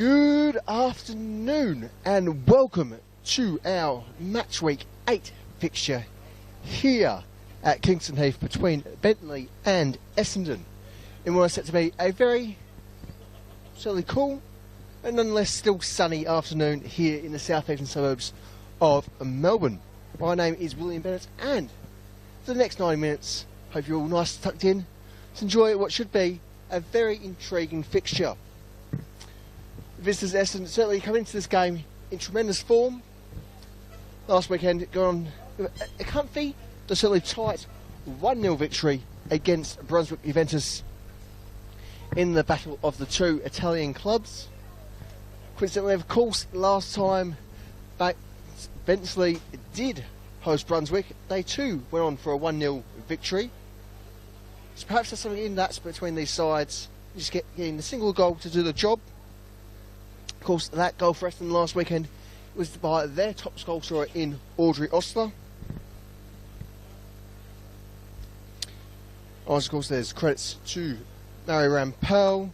Good afternoon and welcome to our match week 8 fixture here at Kingston Heath between Bentley and Essendon in what is set to be a very certainly cool and nonetheless still sunny afternoon here in the southeastern suburbs of Melbourne. My name is William Bennett, and for the next 90 minutes, hope you're all nice and tucked in to enjoy what should be a very intriguing fixture. Visitors Essendon certainly come into this game in tremendous form. Last weekend got on a comfy, but certainly tight 1-0 victory against Brunswick Juventus in the battle of the two Italian clubs. Coincidentally, of course, last time Bentleigh did host Brunswick, they too went on for a 1-0 victory. So perhaps there's something in that between these sides. Just getting a single goal to do the job. Of course, that goal for Essendon last weekend was by their top goal scorer in Audrey Ostler. Of course, there's credits to Mary Rampell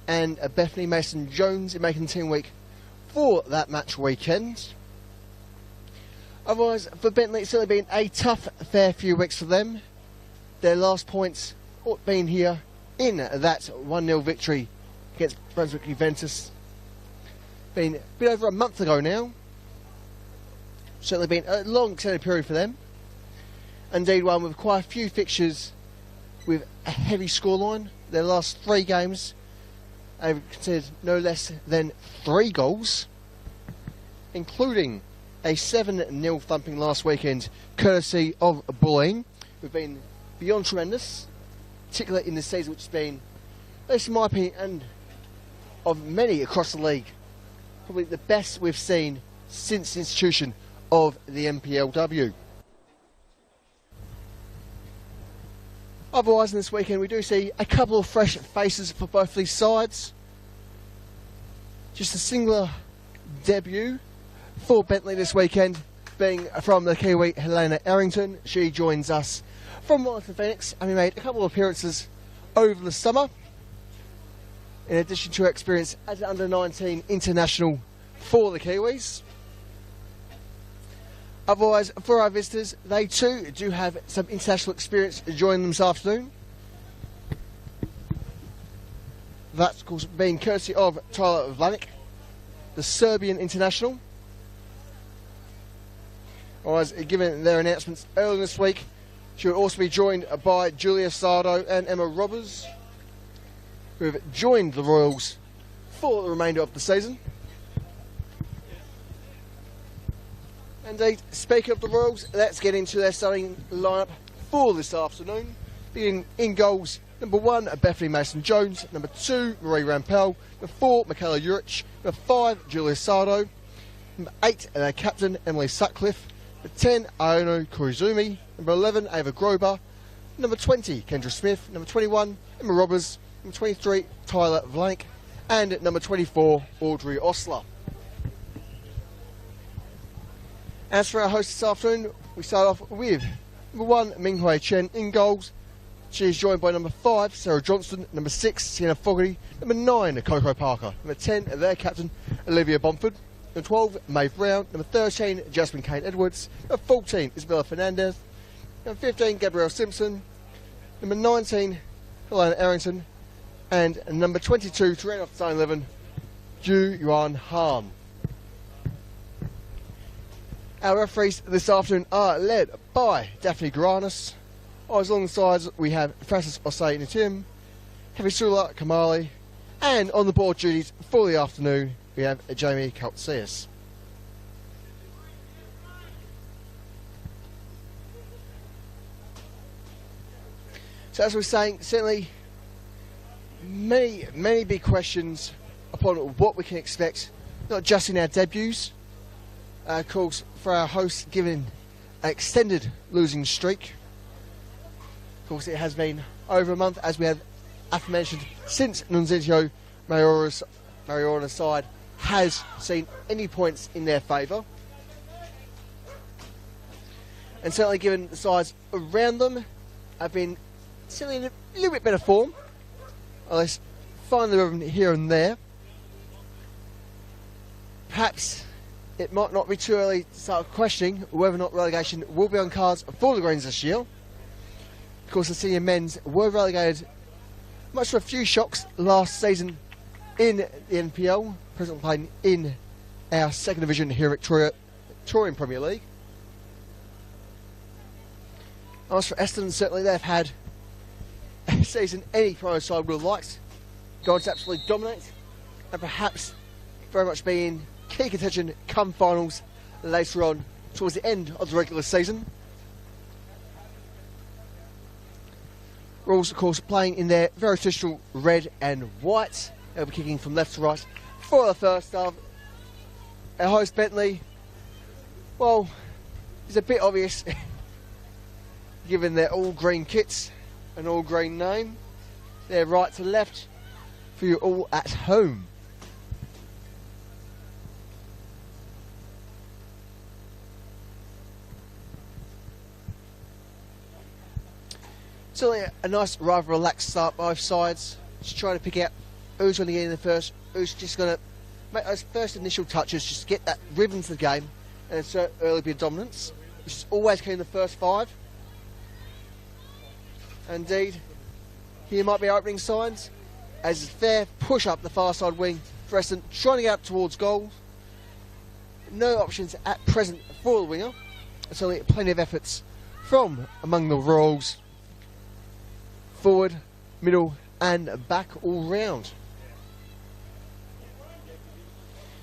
and Bethany Mason-Jones in making the team week for that match weekend. Otherwise, for Bentley, it's certainly been a tough fair few weeks for them. Their last points been here in that 1-0 victory against Brunswick Juventus. Been a bit over a month ago now. Certainly been a long extended period for them. Indeed, one with quite a few fixtures with a heavy scoreline. Their last 3 games they've considered no less than 3 goals, including a 7-0 thumping last weekend, courtesy of Bentleigh. We've been beyond tremendous, particularly in this season, which has been, at least in my opinion, and of many across the league, probably the best we've seen since the institution of the NPLW. Otherwise, in this weekend, we do see a couple of fresh faces for both these sides. Just a singular debut for Bentley this weekend, being from the Kiwi Helena Errington. She joins us from Wellington Phoenix, having made a couple of appearances over the summer, in addition to her experience as an under-19 international for the Kiwis. Otherwise, for our visitors, they too do have some international experience joining them this afternoon. That's, of course, being courtesy of Tyler Vlanik, the Serbian international. Otherwise, given their announcements earlier this week, she will also be joined by Julia Sardo and Emma Robbers, who have joined the Royals for the remainder of the season. Indeed, speaking of the Royals, let's get into their starting lineup for this afternoon. Being in goals, number 1, Bethany Mason-Jones, number 2, Marie Rampell, number 4, Michaela Juric, number 5, Julia Sardo, number 8, their captain, Emily Sutcliffe, number 10, Iono Koizumi, number 11, Ava Grober, number 20, Kendra Smith, number 21, Emma Robbers, number 23, Tyler Vlanik, and number 24, Audrey Ostler. As for our host this afternoon, we start off with number 1, Minghui Chen in goals. She is joined by number 5, Sarah Johnston, number 6, Sienna Fogarty, number 9, Coco Parker, number 10, their captain, Olivia Bomford, number 12, Maeve Brown, number 13, Jasmine Kane-Edwards, number 14, Isabella Fernandez, number 15, Gabrielle Simpson, number 19, Helena Errington, and number 22, to round off the starting 11, Ju Yuan Han. Our referees this afternoon are led by Daphne Garanis. Alongside we have Francis Osei Natim, Hevisula Kamali, and on the board duties for the afternoon we have Jamie Kaltsias. So as we're saying, certainly many big questions upon what we can expect, not just in our debuts. Of course, for our hosts, given an extended losing streak. Of course, it has been over a month, as we have aforementioned, since Nunzio Mariona's side has seen any points in their favour. And certainly given the sides around them have been certainly in a little bit better form, at least find the rhythm here and there. perhaps it might not be too early to start questioning whether or not relegation will be on cards for the Greens this year. Of course, the senior men's were relegated, much to a few shocks, last season in the NPL, presently playing in our second division here in Victorian Premier League. As for Essendon, certainly they've had a season any pro side would have liked. Gone to absolutely dominate, and perhaps very much be in key contention come finals later on towards the end of the regular season. Rules, of course, playing in their very traditional red and white. They'll be kicking from left to right for the first half. Our host Bentley, well, it's a bit obvious given their all green kits and all green name. They're right to left for you all at home. So a nice, rather relaxed start by both sides. Just trying to pick out who's going to get in the first, who's just going to make those first initial touches, just get that rhythm to the game and insert early bit of dominance, which is always key in the first five. Indeed, here might be opening signs as a fair push up the far side wing for Essendon, trying to get up towards goal. No options at present for the winger. So plenty of efforts from among the Royals. Forward, middle and back all round.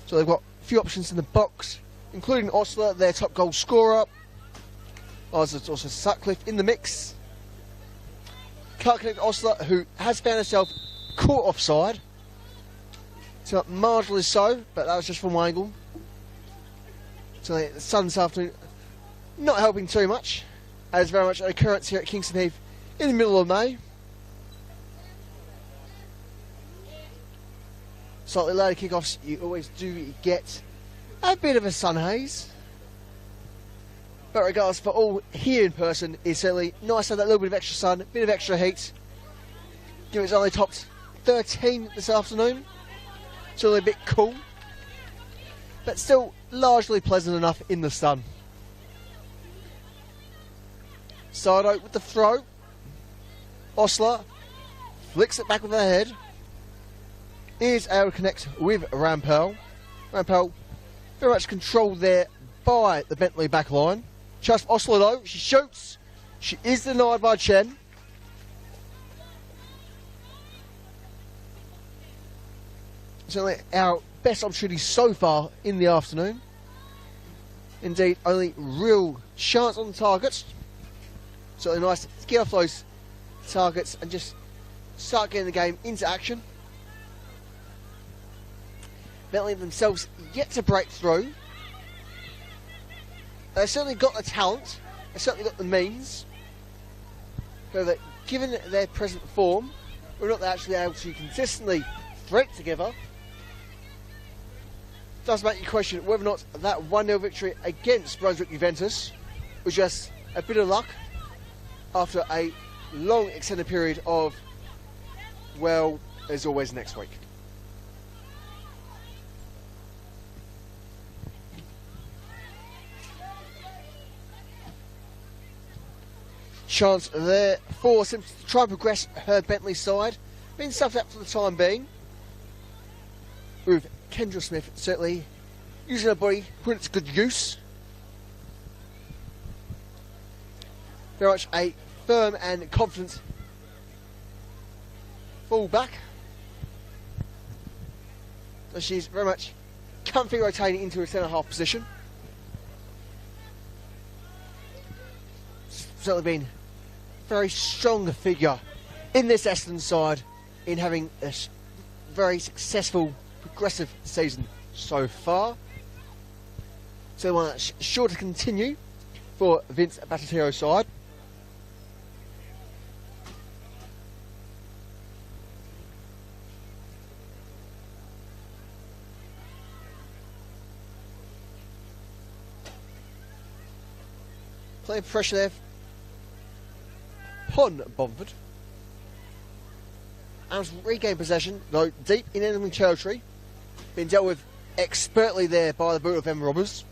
So they've got a few options in the box, including Osler, their top goal scorer. There's also Sutcliffe in the mix. Can't connect Osler, who has found herself caught offside. So marginally so, but that was just from one angle. So the sun this afternoon not helping too much, as very much an occurrence here at Kingston Heath in the middle of May. Slightly later kickoffs, you always do get a bit of a sun haze. But regardless, for all here in person, it's certainly nice to have that little bit of extra sun, a bit of extra heat. It's only topped 13 this afternoon, so a bit cool, but still largely pleasant enough in the sun. Sardo with the throw. Osler flicks it back with her head. Is able to connect with Rampel. Rampel very much controlled there by the Bentley back line. Just Osler though, she shoots. She is denied by Chen. Certainly our best opportunity so far in the afternoon. Indeed, only real chance on the targets. Certainly nice to get off those targets and just start getting the game into action. Bentley themselves yet to break through. They've certainly got the talent, they've certainly got the means. However, given their present form, we're not actually able to consistently thread together. It does make you question whether or not that 1-0 victory against Brunswick Juventus was just a bit of luck after a long extended period of, well, there's always next week. Chance there for Simpson to try and progress her Bentley side. Been stuffed up for the time being. With Kendra Smith certainly using her body, putting it to good use. Very much a firm and confident full back. So she's very much comfy rotating into a centre half position. Certainly been very strong figure in this Essendon side in having a very successful, progressive season so far. So one that's sure to continue for Vince Battatero's side. Plenty of pressure there upon Bomford. And regained possession, though deep in enemy territory. Being dealt with expertly there by the boot of M Robbers.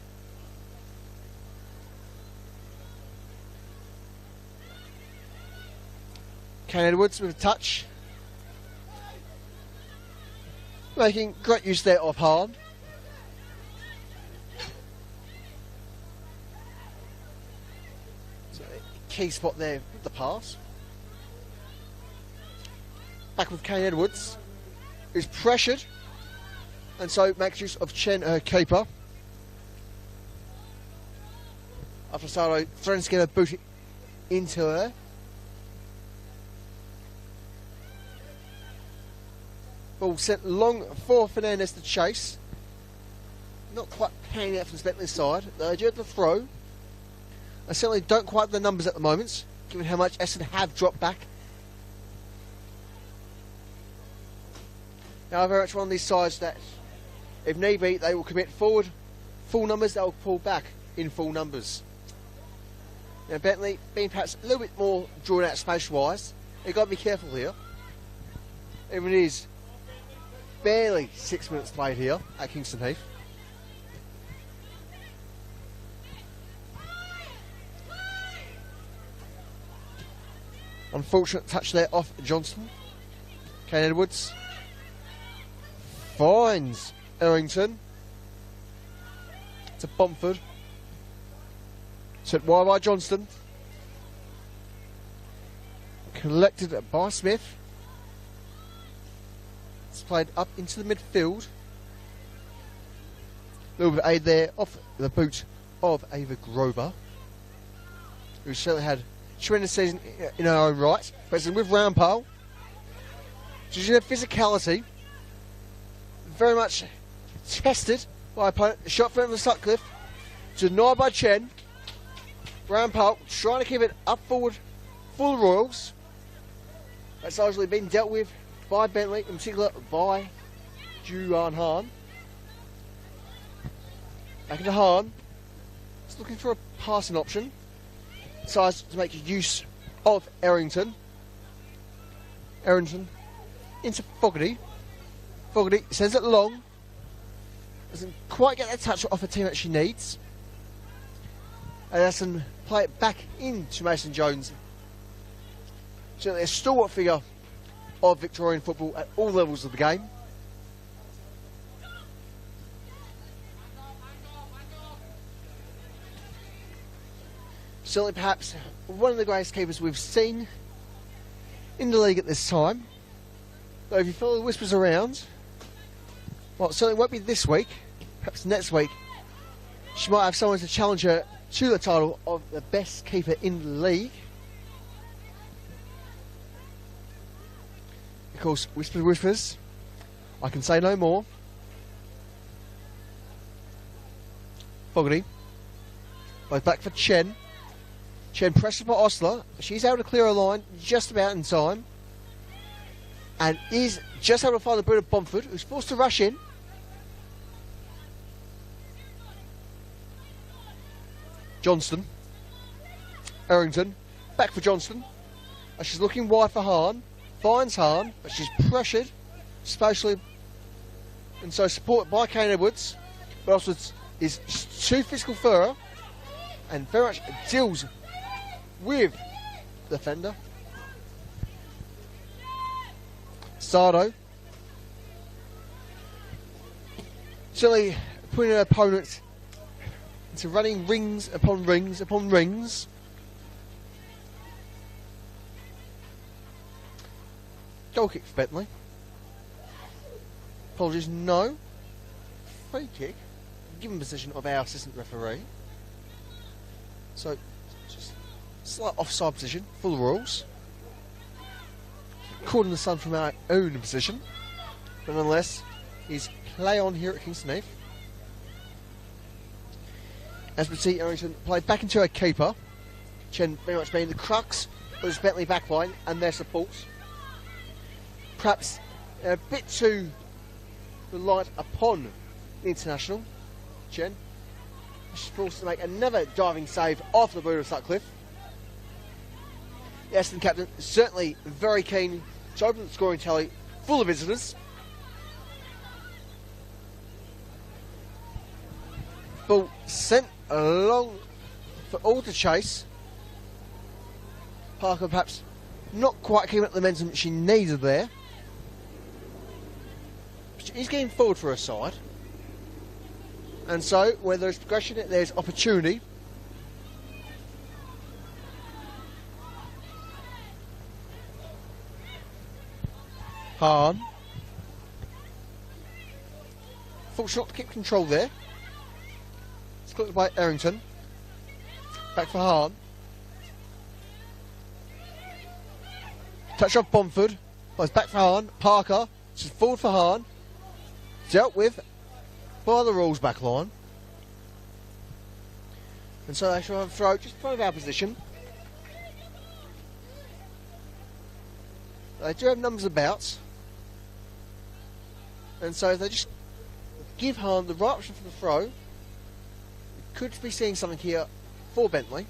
Kane Edwards with a touch. Making great use there of Hahn. So, key spot there with the pass. Back with Kane Edwards, who's pressured, and so makes use of Chen, her keeper. After Sado threatens to get a boot into her. Ball sent long for Fernandez to chase. Not quite panning out from Bentleigh's side. They do the throw. I certainly don't quite have the numbers at the moment, given how much Essendon have dropped back. Now, very much one of these sides that, if need be, they will commit forward full numbers, they will pull back in full numbers. Now, Bentley, being perhaps a little bit more drawn out space-wise, they've got to be careful here. Even it is barely 6 minutes played here at Kingston Heath. Unfortunate touch there off Johnston. Kane Edwards finds Errington. To Bomford. Sent wide by Johnston. Collected by Smith. It's played up into the midfield. A little bit of aid there off the boot of Ava Grover, who certainly had a tremendous season in her own right. But with Rampal, she's in her physicality, very much tested by opponent. A shot from Sutcliffe, denied by Chen. Rampal trying to keep it up forward for the Royals. That's largely been dealt with by Bentley, in particular by Juan Hahn. Back into Hahn. He's looking for a passing option. Decides to make use of Errington. Errington into Fogarty. Fogarty sends it long. Doesn't quite get that touch off a team that she needs. And Essendon play it back into Mason Jones. Certainly a stalwart figure of Victorian football at all levels of the game. Certainly perhaps one of the greatest keepers we've seen in the league at this time. Though if you follow the whispers around, well, it certainly won't be this week, perhaps next week, she might have someone to challenge her to the title of the best keeper in the league. Of course, whispers, I can say no more. Fogarty, both back for Chen. Chen presses by Osler. She's able to clear a line just about in time. And is just able to find the boot of Bomford, who's forced to rush in. Johnston. Errington. Back for Johnston. She's looking wide for Hahn. Finds Hahn, but she's pressured, spatially, and so supported by Kane Edwards. But also is too physical for her, and very much deals with the defender. Sardo. Certainly putting her opponent into running rings upon rings upon rings. Goal kick for Bentley. Apologies, no. Free kick, given position of our assistant referee. So, just slight offside position for the Royals. Caught in the sun from our own position. But nonetheless, is play on here at Kingston Heath. As we see, Errington played back into her keeper. Chen very much being the crux of this Bentley backline and their support. Perhaps a bit too reliant upon the international. Chen. She's forced to make another diving save off the boot of Sutcliffe. The Essendon captain is certainly very keen to open the scoring tally full of visitors. sent along for all to chase. Parker perhaps not quite keeping up the momentum she needed there. He's getting forward for her side. And so, where there's progression, there's opportunity. Hahn. Fortunate not to keep control there. It's caught by Errington. Back for Hahn. Touch off Bomford. It's back for Hahn. Parker. She's forward for Hahn. Dealt with by the rules back line. And so they shall have a throw just in front of our position. They do have numbers about. And so if they just give Hahn the right option for the throw, we could be seeing something here for Bentley.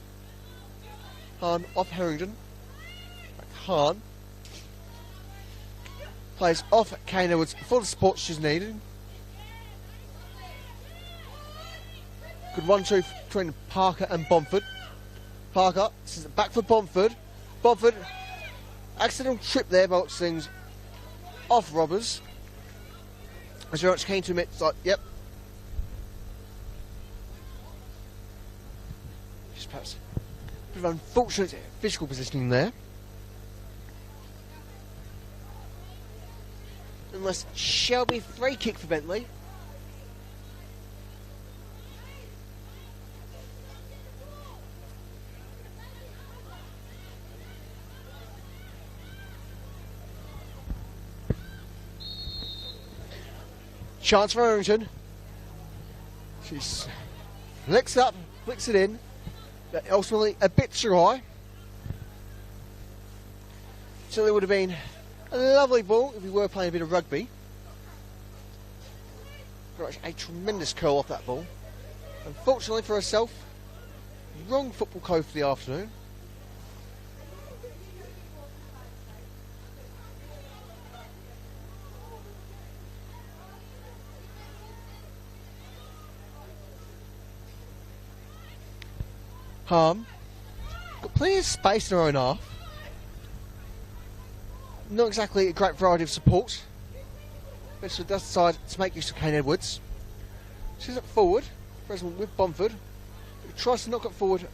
Hahn off Harrington. Back Hahn. Plays off Kane Edwards for the support she's needed. Good 1-2 between Parker and Bomford. Parker sends it back for Bomford. Bomford, accidental trip there, but things off Robbers. As very much keen to admit, it's like, yep. Just perhaps a bit of unfortunate physical positioning there. Unless Shelby free kick for Bentley. Chance for Errington. She flicks up, flicks it in. But ultimately a bit too high. Certainly would have been a lovely ball if we were playing a bit of rugby. A tremendous curl off that ball. Unfortunately for herself, wrong football code for the afternoon. Got plenty of space in her own half. Not exactly a great variety of support. But she does decide to make use of Kane Edwards. She's up forward, present with Bomford. Tries to knock it forward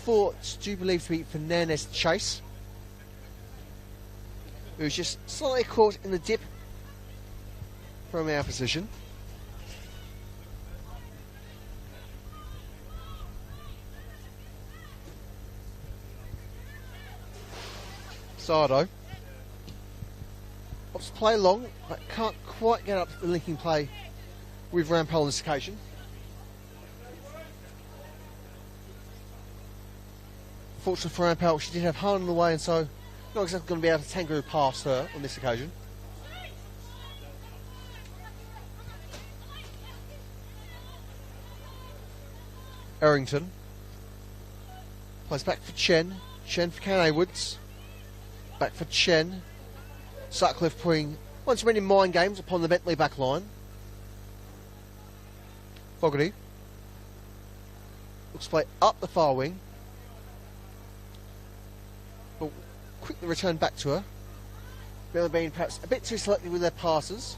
for, do you believe to be Fernandez Chase, who's just slightly caught in the dip from our position. Sardo wants to play long, but can't quite get up the linking play with Rampel on this occasion. Fortunately for Rampel, she did have Hahn in the way, and so not exactly going to be able to tango past her on this occasion. Errington plays back for Chen. Chen for Kane Edwards. Back for Chen. Sutcliffe putting once again in mind games upon the Bentley back line. Fogarty looks to play up the far wing. But quickly return back to her. Bentley being perhaps a bit too selective with their passes.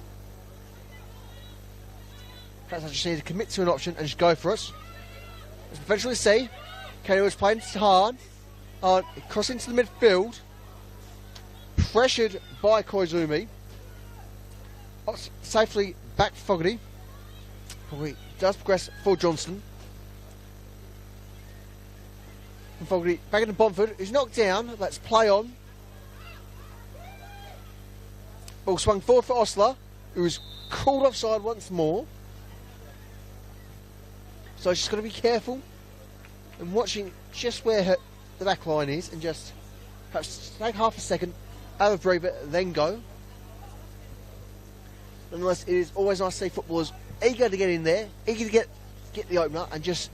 Perhaps I just need to commit to an option and just go for it. As we eventually see, Kane was playing to Hahn. Crossing to the midfield. Pressured by Koizumi. Safely back for Fogarty. Probably does progress for Johnston. And Fogarty back into Bomford. He's knocked down. Let's play on. Ball swung forward for Osler, who was called offside once more. So she's got to be careful and watching just where the back line is, and just perhaps take half a second, have a breather, then go. Nonetheless, it is always nice to see footballers eager to get in there, eager to get the opener and just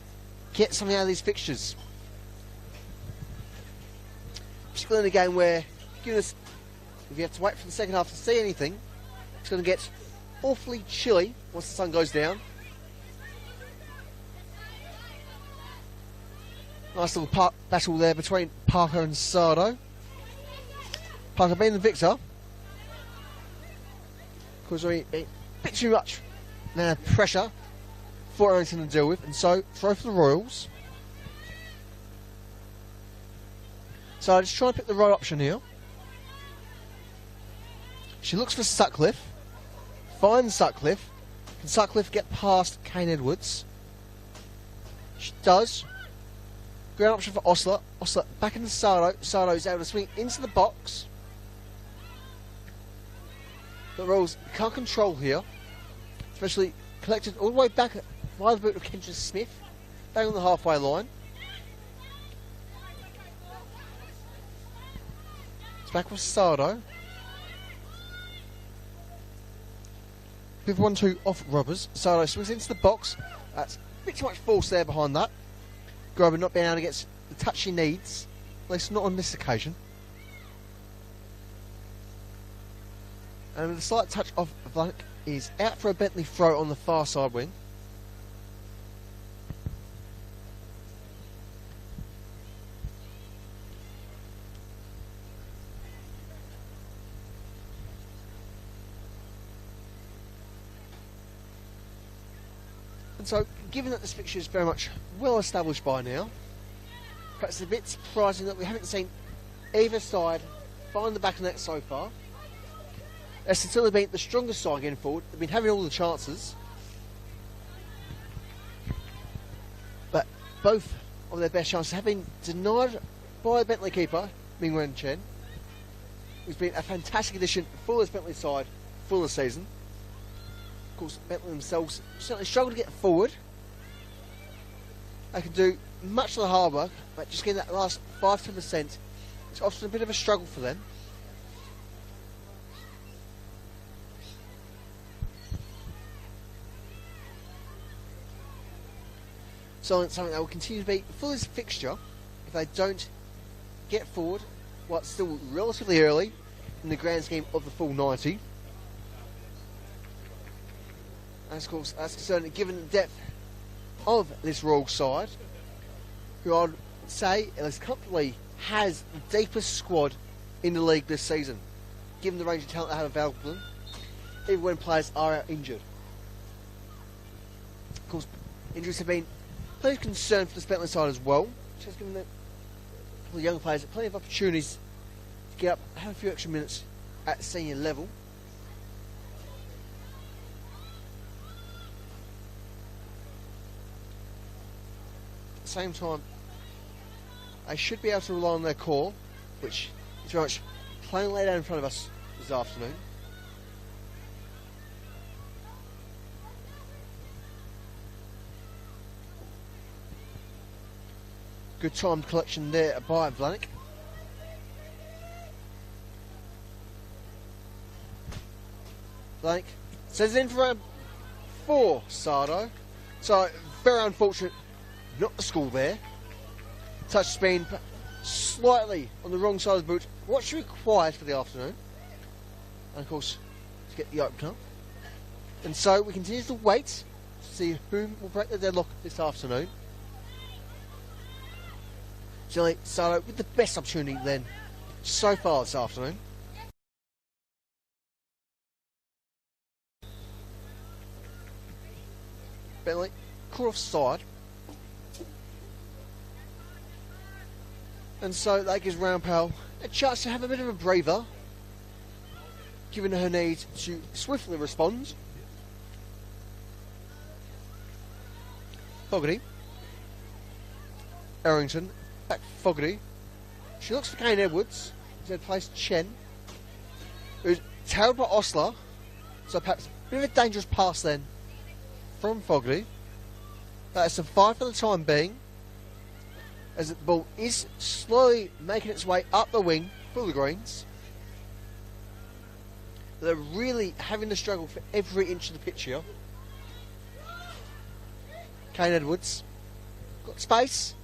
get something out of these fixtures. Particularly in a game where, goodness, if you have to wait for the second half to see anything, it's going to get awfully chilly once the sun goes down. Nice little battle there between Parker and Sardo. Parker being the victor. Because a bit too much pressure for Errington to deal with, and so throw for the Royals. So I just try and pick the right option here. She looks for Sutcliffe, finds Sutcliffe. Can Sutcliffe get past Kane Edwards? She does. Ground option for Osler. Osler back into Sardo. Sardo is able to swing into the box. The Royals can't control here, especially collected all the way back by the boot of Kendra Smith, back on the halfway line. It's back with Sardo. With 1-2 off Robbers. Sardo swings into the box. That's a bit too much force there behind that. Grover not being able to get the touch she needs, at least not on this occasion. And with a slight touch of Blank is out for a Bentley throw on the far side wing. And so, given that this fixture is very much well established by now, perhaps it's a bit surprising that we haven't seen either side find the back of the net so far. Essendon have been the strongest side going forward. They've been having all the chances. But both of their best chances have been denied by the Bentley keeper, Ming Wen Chen, who's been a fantastic addition for this Bentley side for the season. Of course, Bentley themselves certainly struggle to get forward. They can do much of the hard work, but just getting that last 5-10%, it's often a bit of a struggle for them. So something that will continue to be for this fixture if they don't get forward while it's still relatively early in the grand scheme of the full 90. And of course, that's concerning given the depth of this Royal side, who I'd say, at least comfortably, has the deepest squad in the league this season, given the range of talent they have available to them, even when players are out injured. Of course, injuries have been plenty of concern for the Bentley side as well, which has given the young players plenty of opportunities to get up, have a few extra minutes at senior level. At the same time, they should be able to rely on their core, which is very much plainly laid out in front of us this afternoon. Good timed collection there by Blank. Blank sends it in for round 4, Sardo. So, very unfortunate, not the score there. Touch spin slightly on the wrong side of the boot. What's required for the afternoon? And of course, to get the opener. And so, we continue to wait to see whom will break the deadlock this afternoon. Generally, Sardo with the best opportunity then so far this afternoon. Bentley caught offside. And so that gives Roundpal a chance to have a bit of a breather, given her need to swiftly respond. Fogarty. Errington. Back Fogarty. She looks for Kane Edwards. He's had placed Chen, who's tailed by Osler. So perhaps a bit of a dangerous pass then from Fogarty. That's a 5 for the time being, as the ball is slowly making its way up the wing for the Greens. They're really having to struggle for every inch of the pitch here. Kane Edwards got space.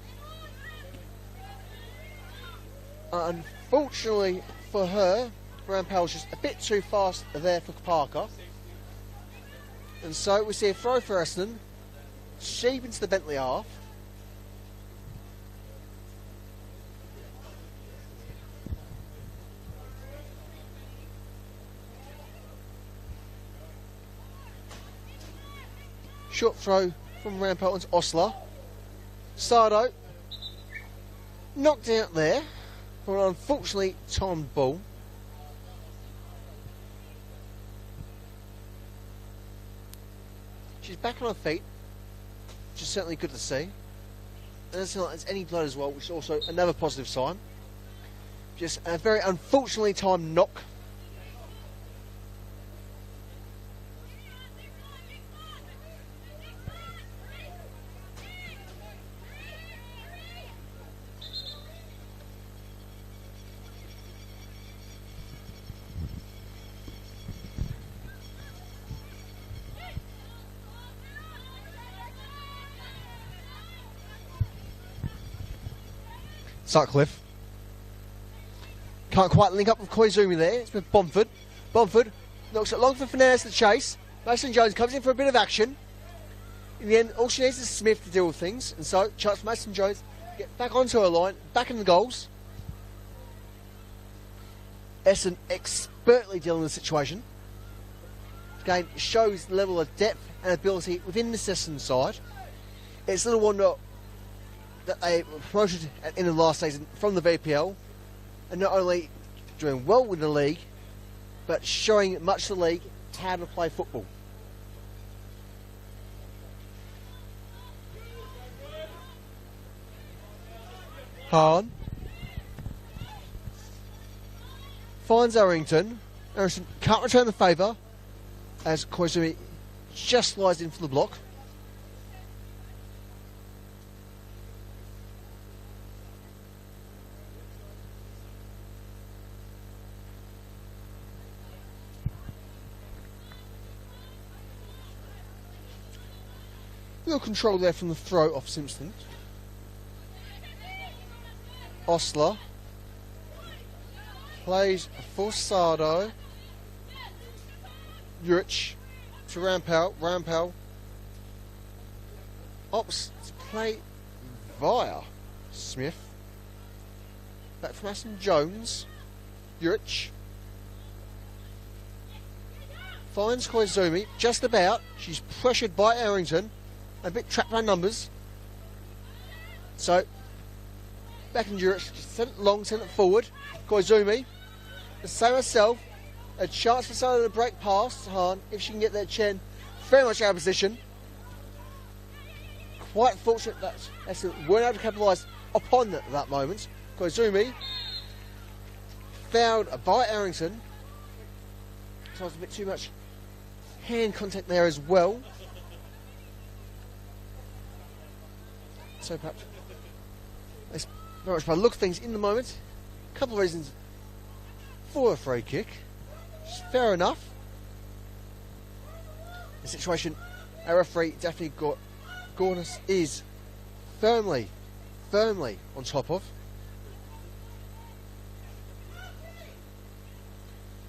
Unfortunately for her, Roundpal was just a bit too fast there for Parker. And so we see a throw for Essendon, sheep into the Bentley half. Short throw from Rampart onto Osler. Sardo knocked out there for an unfortunately timed ball. She's back on her feet, which is certainly good to see. And doesn't look like there's any blood as well, which is also another positive sign. Just a very unfortunately timed knock. Sutcliffe can't quite link up with Koizumi there. It's with Bomford. Bomford knocks it long for Fernandez to chase. Mason Jones comes in for a bit of action. In the end, all she needs is Smith to deal with things, and so chance Mason Jones to get back onto her line, back in the goals. Essendon expertly dealing with the situation. Again, shows the level of depth and ability within the Essendon side. It's little wonder that they were promoted at the end of last season from the VPL, and not only doing well with the league, but showing much of the league how to play football. Hahn finds Arrington. Arrington can't return the favour as Koizumi just slides in for the block. Little control there from the throw off Simpson. Osler plays for Sardo. Juric to Rampal. Rampal opts to play via Smith. Back from Mason Jones. Juric finds Koizumi just about. She's pressured by Arrington. A bit trapped by numbers. So, back in Juric, sent it long, sent it forward. Koizumi, the same herself. A chance for Sardo to break past Hahn if she can get that Chen very much out of position. Quite fortunate that Essendon weren't able to capitalise upon that moment. Koizumi fouled by Arrington. So it's a bit too much hand contact there as well. So perhaps let's very much by the look of things in the moment. A couple of reasons for a free kick. Fair enough. The situation our referee definitely got Gornis is firmly on top of.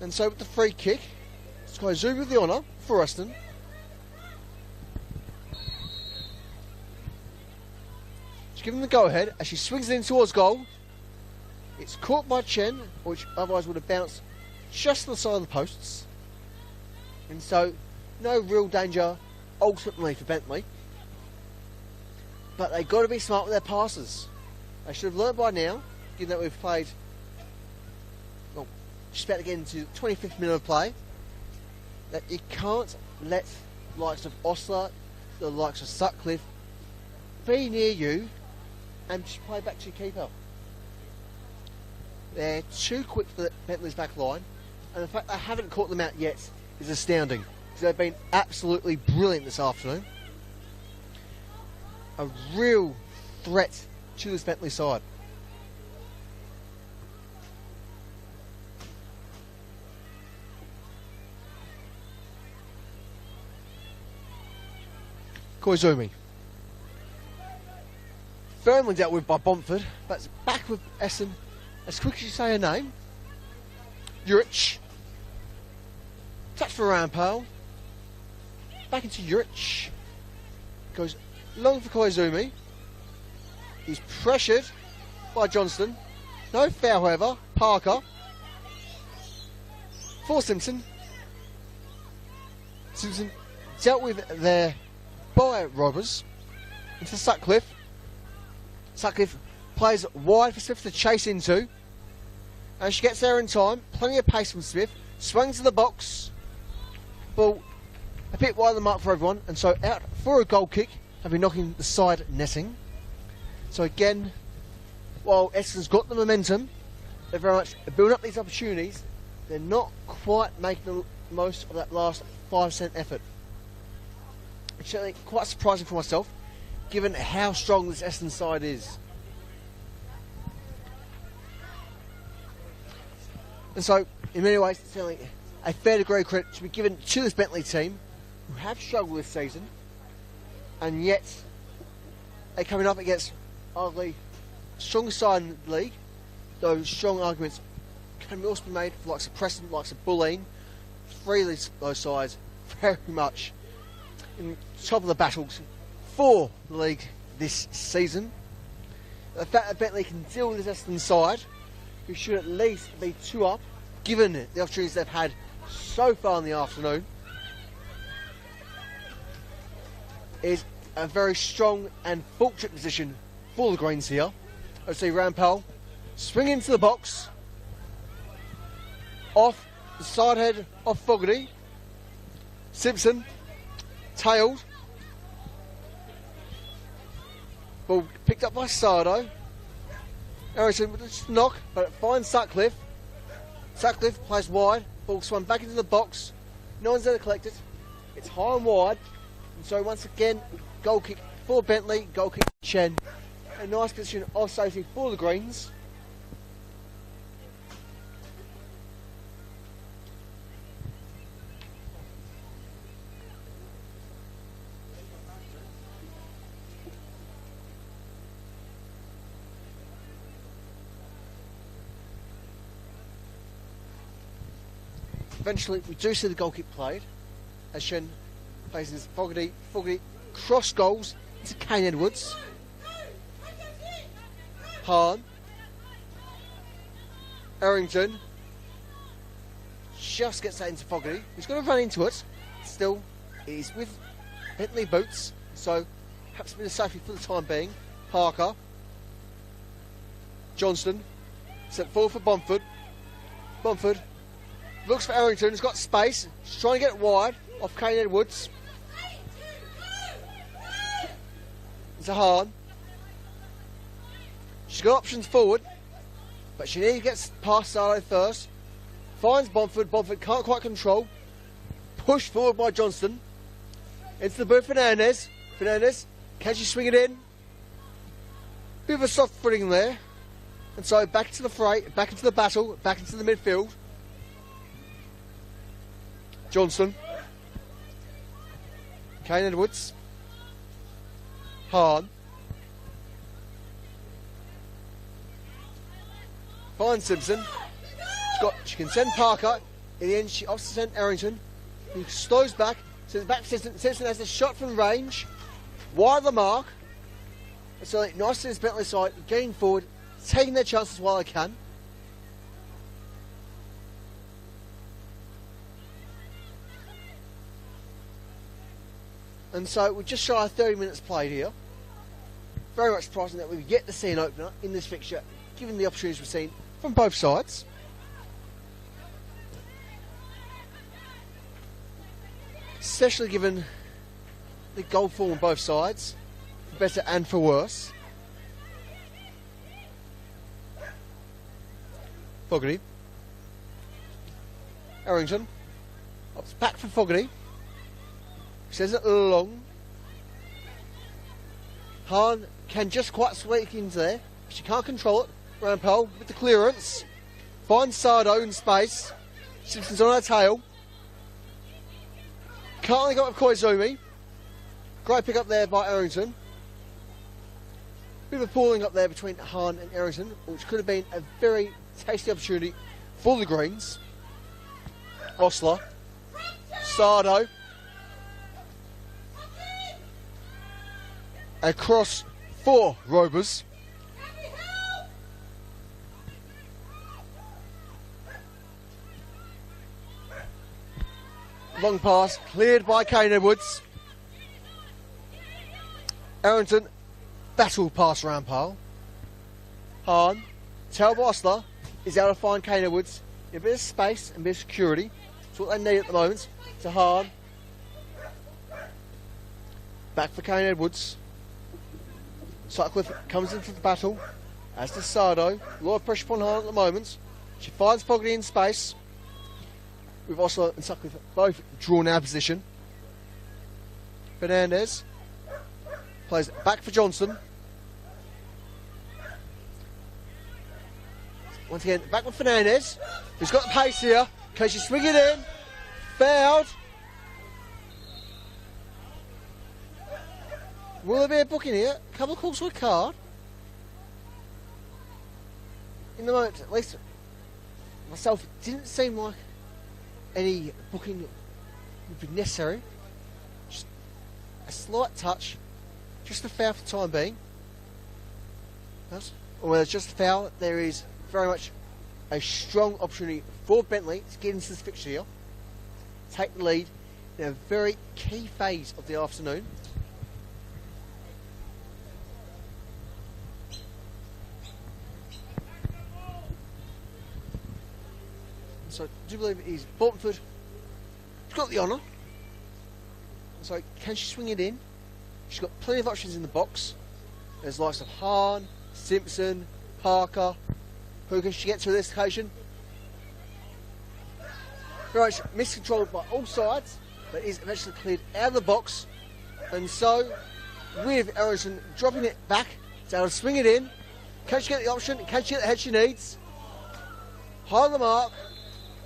And so with the free kick, it's Koizumi with the honour for Essendon. Given the go-ahead as she swings it in towards goal. It's caught by Chen, which otherwise would have bounced just to the side of the posts. And so, no real danger ultimately for Bentley. But they've got to be smart with their passes. They should have learnt by now, given that we've played, well, just about to get into the 25th minute of play, that you can't let the likes of Osler, the likes of Sutcliffe, be near you and just play back to your keeper. They're too quick for Bentley's back line, and the fact they haven't caught them out yet is astounding, because they've been absolutely brilliant this afternoon. A real threat to this Bentley side. Koizumi. Firmly dealt with by Bomford, but it's back with Essendon as quick as you say her name. Juric. Touch for Rampal. Back into Juric. Goes long for Koizumi. He's pressured by Johnston. No foul, however. Parker. For Simpson. Simpson dealt with there by Robbers into Sutcliffe. Sutcliffe plays wide for Smith to chase into, and she gets there in time. Plenty of pace from Smith. Swings to the box. Ball a bit wide of the mark for everyone, and so out for a goal kick, having knocking the side netting. So again, while Essendon's got the momentum, they're very much building up these opportunities. They're not quite making the most of that last 5% effort. It's certainly quite surprising for myself, given how strong this Essendon side is. And so, in many ways, it's certainly a fair degree of credit to be given to this Bentley team, who have struggled this season, and yet they're coming up against arguably strongest side in the league. Those strong arguments can also be made for likes of Preston, likes of Bentleigh. Three of those sides very much in top of the battles for the league this season. The fact that Bentley can deal with this Essendon side, who should at least be 2 up, given the opportunities they've had so far in the afternoon, is a very strong and fortunate position for the Greens here. Let's see Rampal swing into the box, off the side head of Fogarty. Simpson tailed. Ball picked up by Sardo. Harrison with a knock, but it finds Sutcliffe. Sutcliffe plays wide. Ball swung back into the box. No one's there to collect it. It's high and wide. And so once again, goal kick for Bentley, goal kick for Chen. A nice position of safety for the Greens. Eventually, we do see the goal kick played as Shen faces Fogarty. Fogarty cross goals into Kane Edwards. Hahn. Errington just gets that into Fogarty. He's going to run into it. Still, he's with Bentley boots, so perhaps a bit of safety for the time being. Parker. Johnston. Set forward for Bomford. Bomford looks for Errington. He's got space. He's trying to get it wide off Kane Edwards. It's a Hahn. She's got options forward, but she needs to get past Sardo first. Finds Bomford. Bomford can't quite control. Pushed forward by Johnston. Into the boot, Fernandez. Fernandez, can she swing it in? Bit of a soft footing there. And so back into the fray, back into the battle, back into the midfield. Johnston. Kane Edwards. Hahn. Finds Simpson. She can send Parker. In the end, she opts to send Errington, who slows back, sends it back to Simpson. Simpson has a shot from range, wide of the mark. And so nice to this Bentley side, getting forward, taking their chances while they can. And so we're just shy of 30 minutes played here. Very much surprising that we've yet to see an opener in this fixture, given the opportunities we've seen from both sides. Especially given the goal form on both sides, for better and for worse. Fogarty. Errington. Ups back for Fogarty. Says it long. Hahn can just quite squeak into there. She can't control it. Rampel with the clearance. Finds Sardo in space. Simpson's on her tail. Can't link up with Koizumi. Great pick up there by Errington. Bit of a pulling up there between Hahn and Errington, which could have been a very tasty opportunity for the Greens. Osler. Sardo. Across for Robers. Long pass cleared by Kane Edwards. Errington, battle pass around Pole. Hahn, Tel Bosler is able to find Kane Edwards in a bit of space and a bit of security. That's what they need at the moment. To Hahn. Back for Kane Edwards. Sutcliffe comes into the battle, as does Sardo. A lot of pressure upon Hahn at the moment. She finds Fogarty in space. With Osler and Sutcliffe both drawn out of position. Fernandez plays back for Johnson. Once again, back with Fernandez, who's got the pace here. Can she swing it in? Fouled. Will there be a booking here? A couple of calls for a card. In the moment, at least myself, it didn't seem like any booking would be necessary. Just a slight touch, just a foul for the time being. Or whether it's just a foul, there is very much a strong opportunity for Bentley to get into this fixture here, take the lead in a very key phase of the afternoon. So I do believe it is Bontford who's got the honour. So can she swing it in? She's got plenty of options in the box. There's the likes of Hahn, Simpson, Parker. Who can she get to this occasion? Very much miscontrolled by all sides, but is eventually cleared out of the box. And so, with Errington dropping it back, to able to swing it in. Can she get the option? Can she get the head she needs? High on the mark.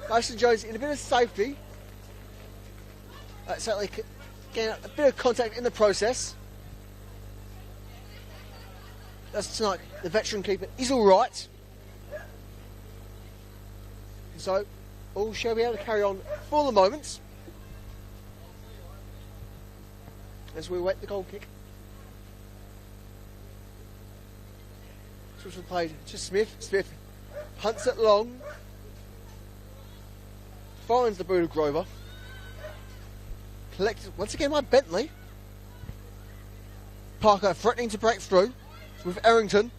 Mason Jones in a bit of safety. Certainly getting a bit of contact in the process. That's tonight. The veteran keeper is all right. So, all shall be able to carry on for the moment as we wait the goal kick. Switch was played to Smith. Smith hunts it long. Finds the boot of Grover. Collected once again by Bentley. Parker threatening to break through with Errington.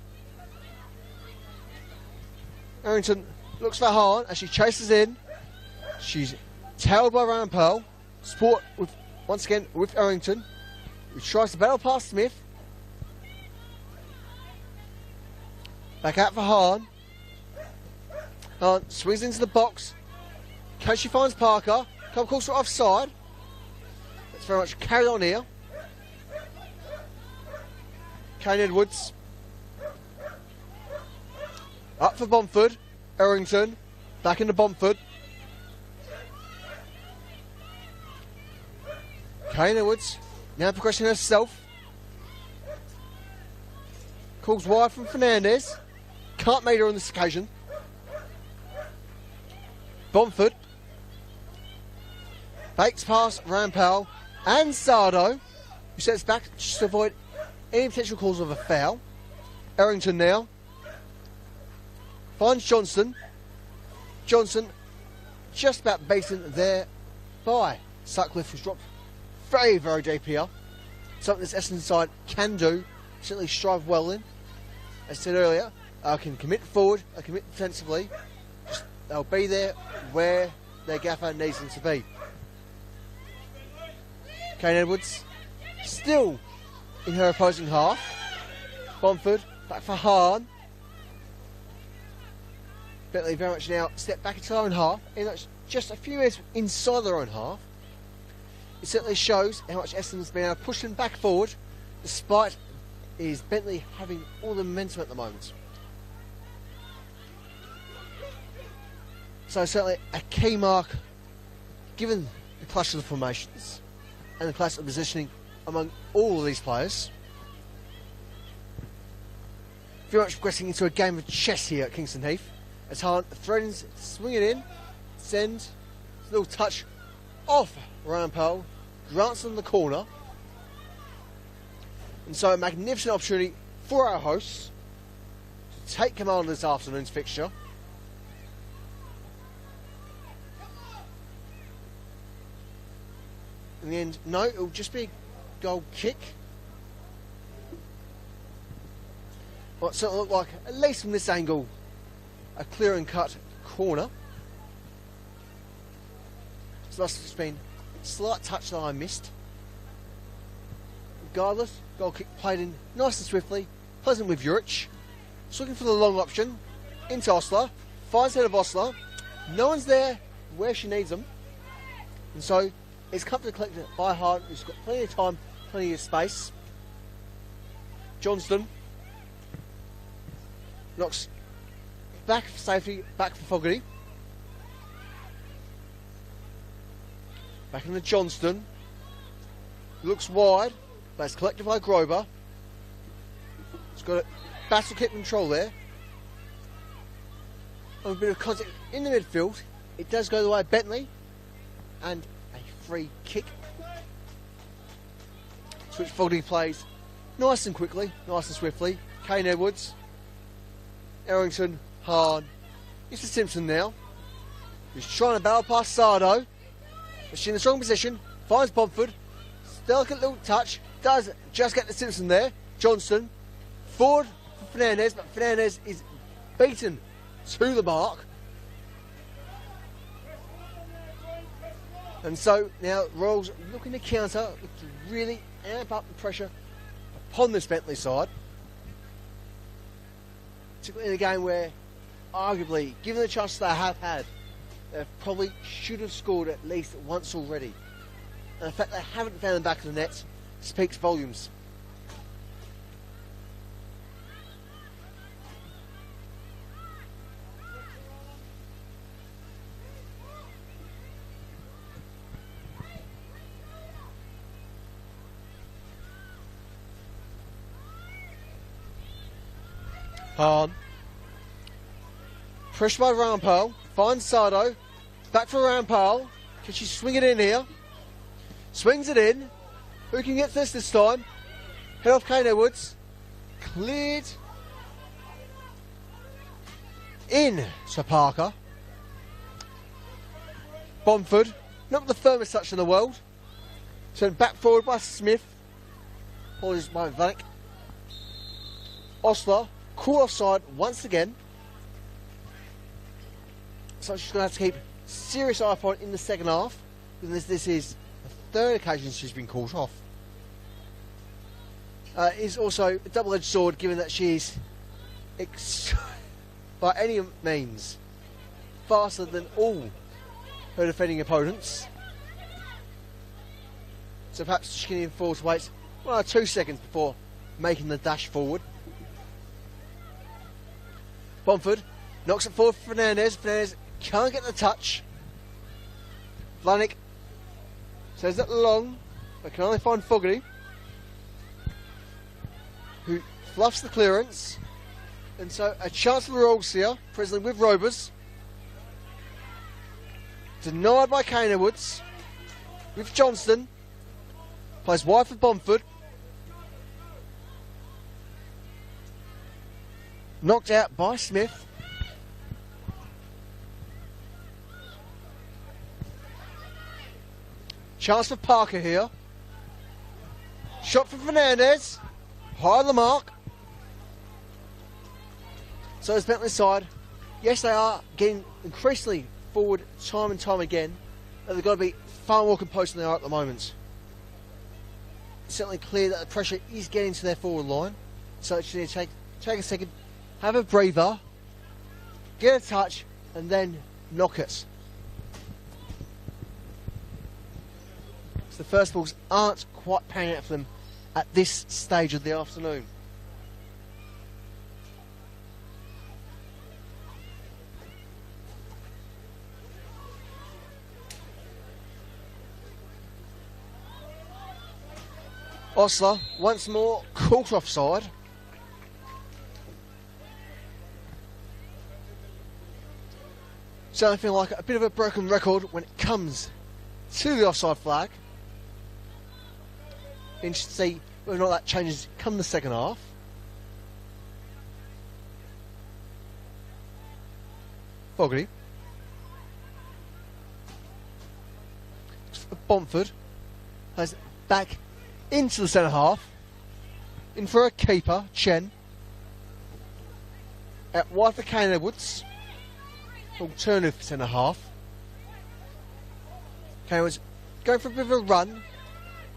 Errington looks for Hahn as she chases in. She's tailed by Ryan Pearl. Support with once again with Errington, who tries to battle past Smith. Back out for Hahn. Hahn swings into the box. She finds Parker. Couple calls for offside. It's very much carried on here. Kane Edwards. Up for Bontford. Errington. Back into Bontford. Kane Edwards. Now progressing herself. Calls wide from Fernandez. Can't meet her on this occasion. Bontford. Fakes past Rampal and Sardo, who sets back just to avoid any potential cause of a foul. Errington now. Finds Johnson. Johnson just about beaten there by Sutcliffe, who's dropped very, very deep here. Something this Essendon side can do, certainly strive well in. As I said earlier, can commit forward, commit defensively. They'll be there where their gaffer needs them to be. Kane Edwards still in her opposing half. Bontford back for Hahn. Bentley very much now step back into their own half, and that's just a few minutes inside their own half. It certainly shows how much Essendon's been able to push them back forward, despite is Bentley having all the momentum at the moment. So certainly a key mark, given the clash of the formations and the clash of positioning among all of these players. Very much progressing into a game of chess here at Kingston Heath, as Hahn threatens to swing it in, send a little touch off Rampal, grants them the corner, and so a magnificent opportunity for our hosts to take command of this afternoon's fixture. In the end, no, it will just be a goal kick. what certainly looked like, at least from this angle, a clear and cut corner. So must have just been a slight touch that I missed. Regardless, goal kick played in nice and swiftly, pleasant with Juric. Just looking for the long option, into Osler, finds head of Osler. No one's there where she needs them. And so it's comfortably collected by Hart, who's got plenty of time, plenty of space. Johnston knocks back for safety, back for Fogarty. Back into Johnston. Looks wide, but it's collected by Grover. It's got a battle kick control there. And a bit of contact in the midfield. It does go the way of Bentley. And a free kick. Which Fogarty plays nice and quickly, nice and swiftly. Kane Edwards. Errington, Hahn. It's to Simpson now. He's trying to battle past Sardo. But she's in a strong position. Finds Bomford. Delicate little touch. Does just get to Simpson there. Johnston. Forward for Fernandez. But Fernandez is beaten to the mark. And so now Royals looking to counter. Looking to really amp up the pressure upon this Bentley side. Particularly in a game where, arguably, given the chance they have had, they probably should have scored at least once already. And the fact they haven't found the back of the net speaks volumes. Hahn. Pressure by Rampal. Finds Sardo. Back for Rampal. Can she swing it in here? Swings it in. Who can get this time? Head off Kane Edwards. Cleared. In to Parker. Bomford. Not the firmest touch in the world. Sent back forward by Smith. Apologies by Vanek. Osler. Caught offside once again. So she's going to have to keep serious eye upon it in the second half. Because this is the third occasion she's been caught off. Is also a double-edged sword, given that she's by any means faster than all her defending opponents. So perhaps she can enforce wait 1 or 2 seconds before making the dash forward. Bomford knocks it forward for Fernandez. Fernandez can't get the touch. Vlanik says that long, but can only find Fogarty, who fluffs the clearance. And so a chance for the Royals here, presently with Robers. Denied by Kane Edwards. With Johnston. Plays wide for Bomford. Knocked out by Smith. Chance for Parker here. Shot from Fernandez. High on the mark. So it's Bentley's side. Yes, they are getting increasingly forward time and time again. But they've got to be far more composed than they are at the moment. It's certainly clear that the pressure is getting to their forward line. So it's going to take a second. Have a breather, get a touch, and then knock it. So the first balls aren't quite panning out for them at this stage of the afternoon. Osler, once more, caught offside. So I feel like a bit of a broken record when it comes to the offside flag. Interested to see whether or not that changes come the second half. Fogarty. Bomford has back into the centre half. In for a keeper, Chen. Out wide for Kane Edwards. Alternative centre half. Kane Edwards going for a bit of a run.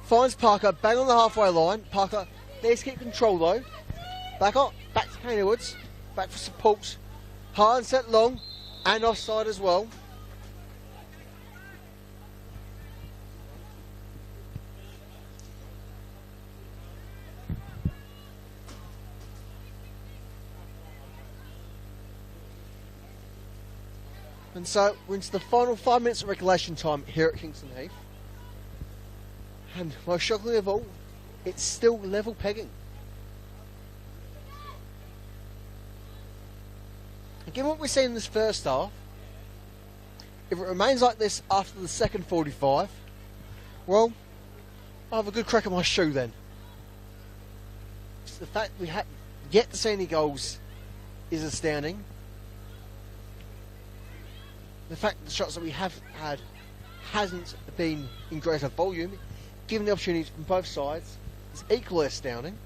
Finds Parker, bang on the halfway line. Parker needs to keep control though. Back up, back to Kane Edwards. Back for support. Hard and set long. And offside as well. And so we're into the final 5 minutes of regulation time here at Kingston Heath. And most shockingly of all, it's still level pegging. And given what we've seen in this first half, if it remains like this after the second 45, well, I'll have a good crack at my shoe then. Just the fact we haven't yet to see any goals is astounding. The fact that the shots that we have had hasn't been in greater volume, given the opportunities from both sides, is equally astounding.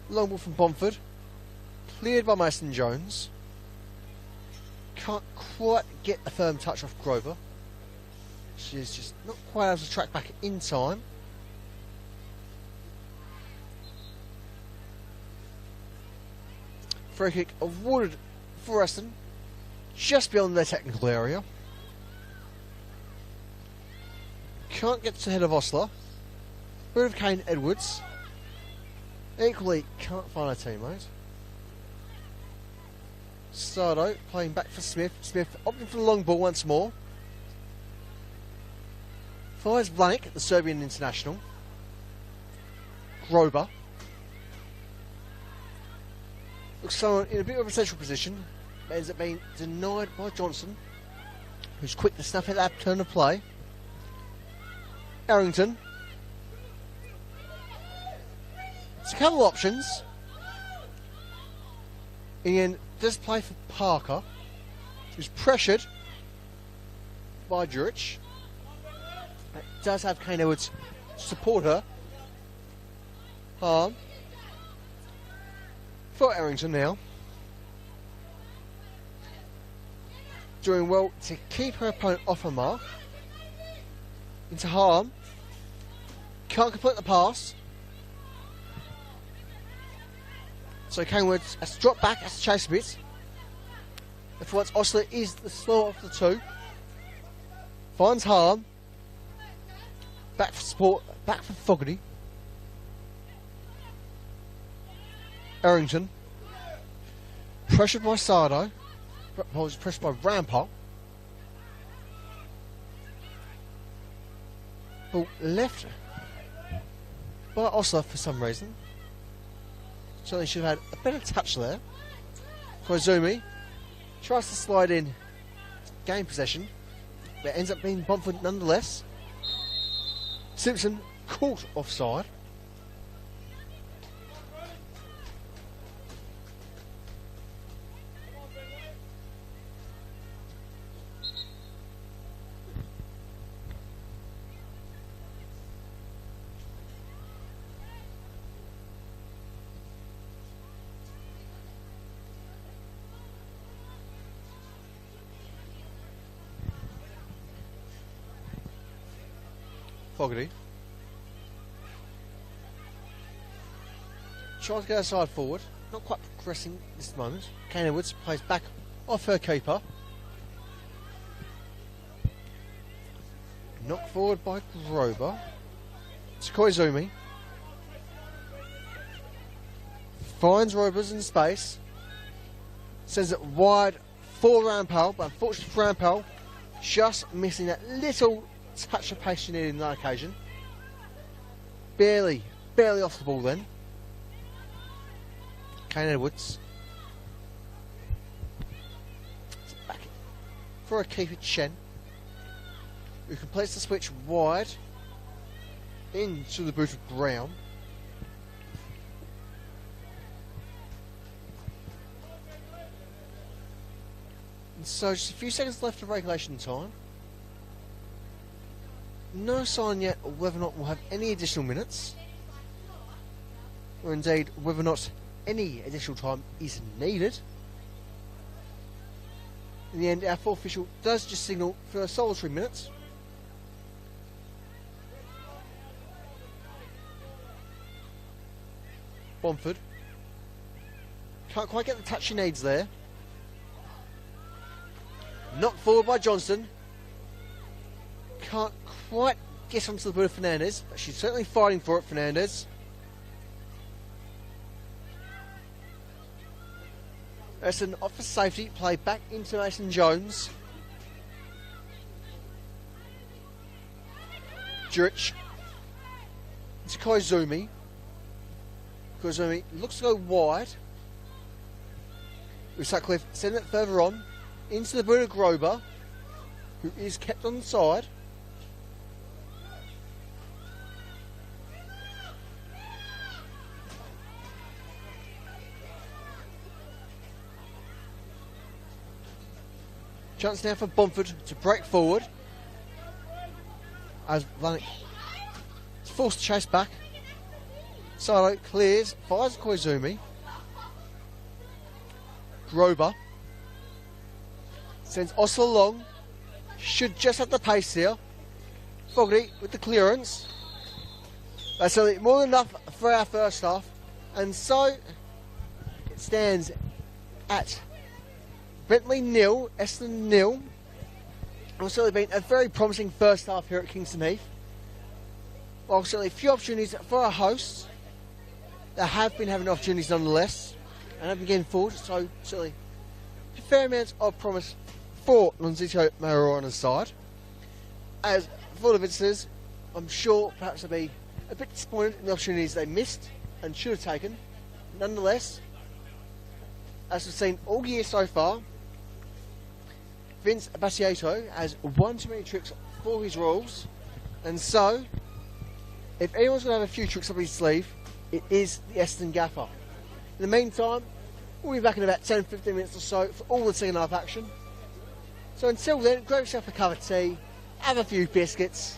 Long ball from Bomford, cleared by Mason Jones. Can't quite get a firm touch off Grover. She's just not quite able to track back in time. Free kick awarded for Essendon, just beyond their technical area. Can't get to the head of Osler. Rid of Kane Edwards. Equally can't find a teammate. Sardo playing back for Smith. Smith opting for the long ball once more. Fires Vlanik, the Serbian international. Grober. Looks someone in a bit of a central position, but ends up being denied by Johnson, who's quick to snuff at that turn of play. Errington. It's a couple of options. In the end, does play for Parker, who's pressured by Juric. It does have Kane Edwards support her. Harm. For Errington now. Doing well to keep her opponent off her mark. Into Harm. Can't complete the pass. So Kane Edwards has to drop back, has to chase a bit. And for once, Osler is the slower of the two. Finds Harm. Back for support, back for Fogarty. Errington. Pressured by Sardo. Pressured by Rampart. Ball left by Osler for some reason. Certainly should have had a better touch there. Koizumi tries to slide in, gain possession, but ends up being Bomford nonetheless. Simpson caught offside. Fogarty tries to get her side forward, not quite progressing at this moment. Kane Edwards plays back off her keeper. Knocked forward by Grover. It's Koizumi. Finds Robers in space. Sends it wide for Rampal, but unfortunately for Rampal, just missing that little touch of pace she needed in that occasion. Barely off the ball then. Kane Edwards. Back for a keeper Chen, who completes the switch wide into the boot of Brown. And so just a few seconds left of regulation time. no sign yet of whether or not we'll have any additional minutes, or indeed whether or not any additional time is needed. In the end, our fourth official does just signal for solitary minutes. Bomford can't quite get the touch he needs there. Knocked forward by Johnson. Can't quite get onto the boot of Fernandez, but she's certainly fighting for it, Fernandez. Essendon off for safety, play back into Mason Jones. Jurich. It's Koizumi. Koizumi looks to go wide. Sutcliffe sending it further on into the boot of Grober, who is kept on the side. Chance now for Bomford to break forward as Vlanik is forced to chase back. Silo clears, fires Koizumi. Grober sends Osler along. Should just have the pace here. Fogarty with the clearance. That's more than enough for our first half. And so it stands at Bentley 0, Essendon 0. It's certainly been a very promising first half here at Kingston Heath. While certainly a few opportunities for our hosts, they have been having opportunities nonetheless, and have been getting forward, so certainly a fair amount of promise for Lonzito Mayor on his side. As for the visitors, I'm sure perhaps they'll be a bit disappointed in the opportunities they missed and should have taken. Nonetheless, as we've seen all year so far, Vince Bassiato has one too many tricks for his Royals, and so if anyone's going to have a few tricks up his sleeve, it is the Essendon gaffer. In the meantime, we'll be back in about 10-15 minutes or so for all the second half action. So until then, grab yourself a cup of tea, have a few biscuits,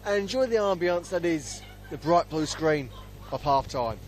and enjoy the ambience that is the bright blue screen of half time.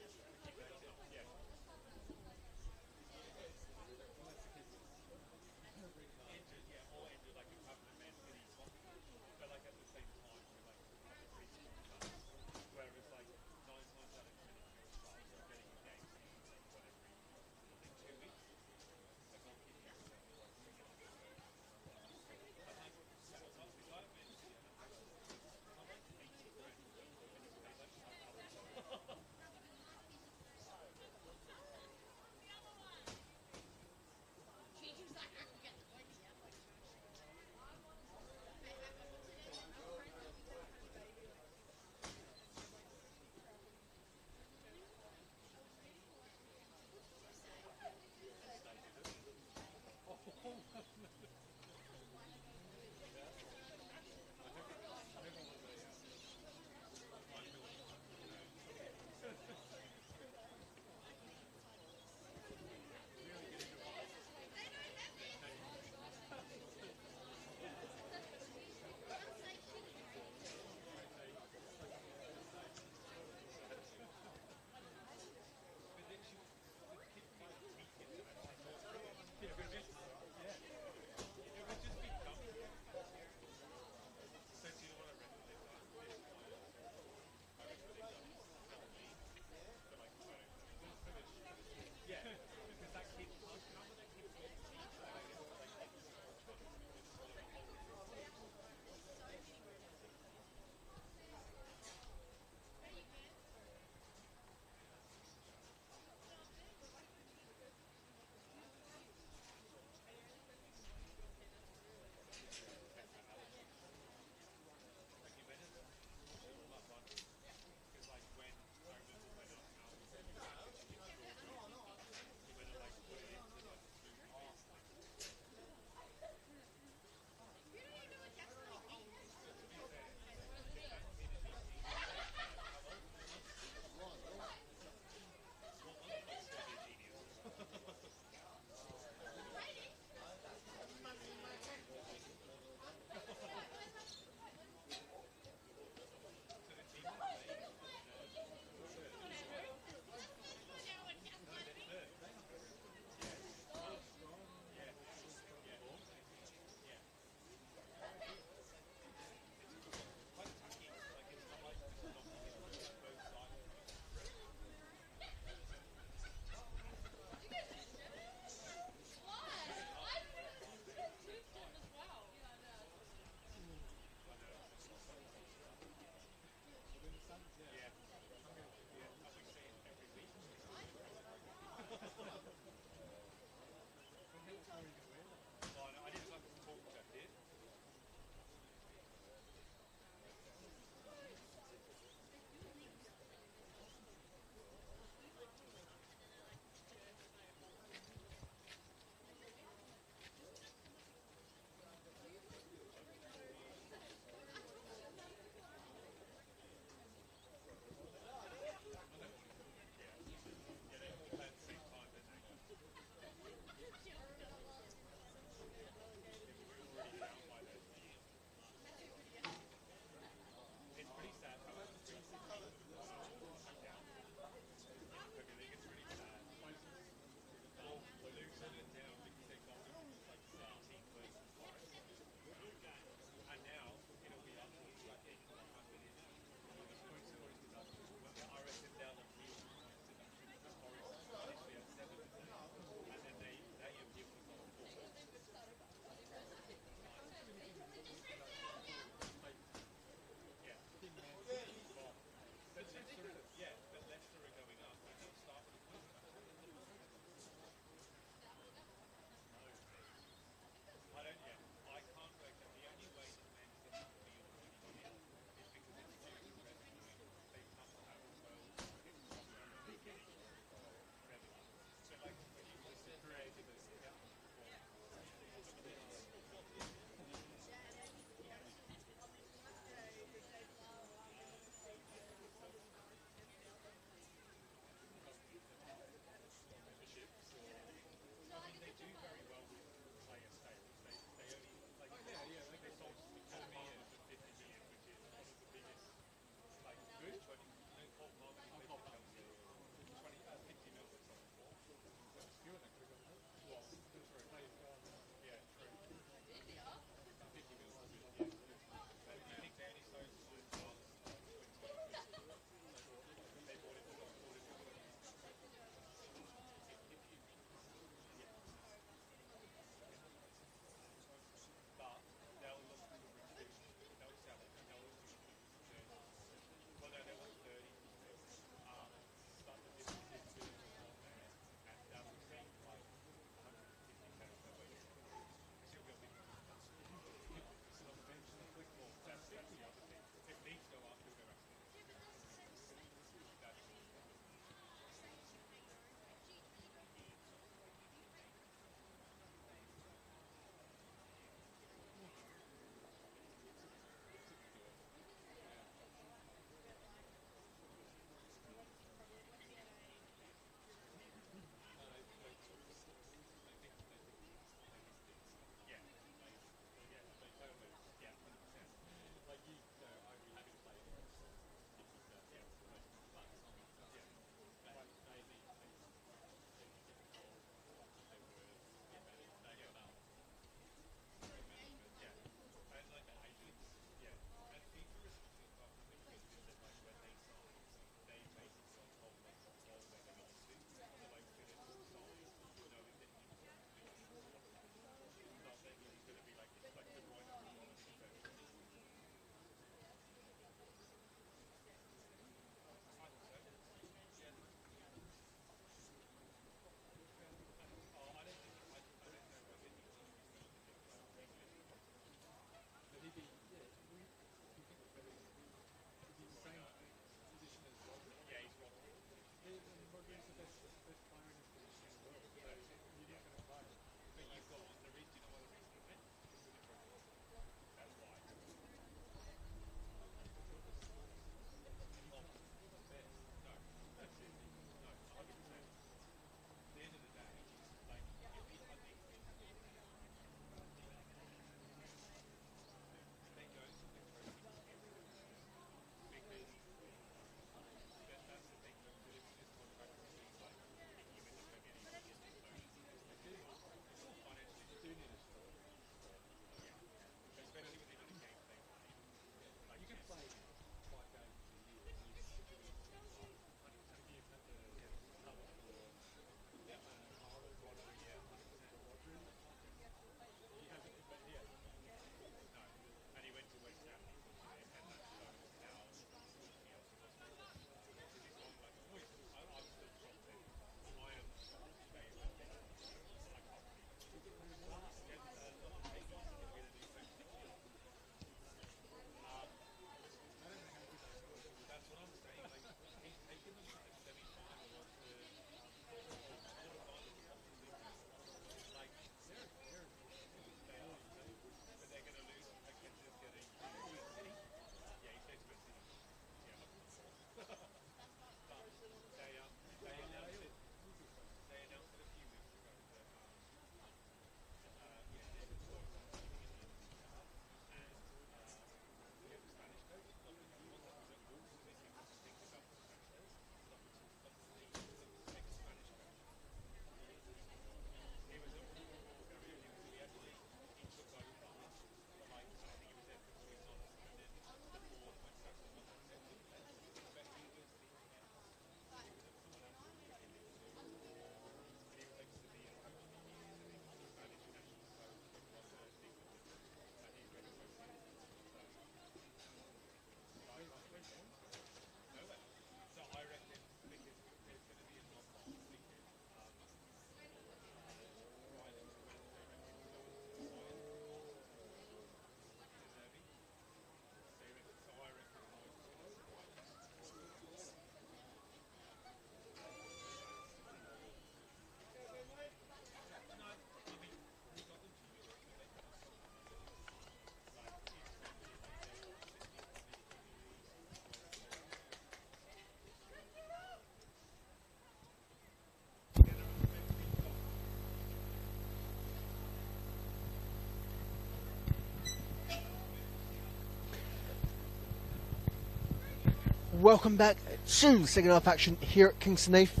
welcome back to the second half action here at Kingston Heath.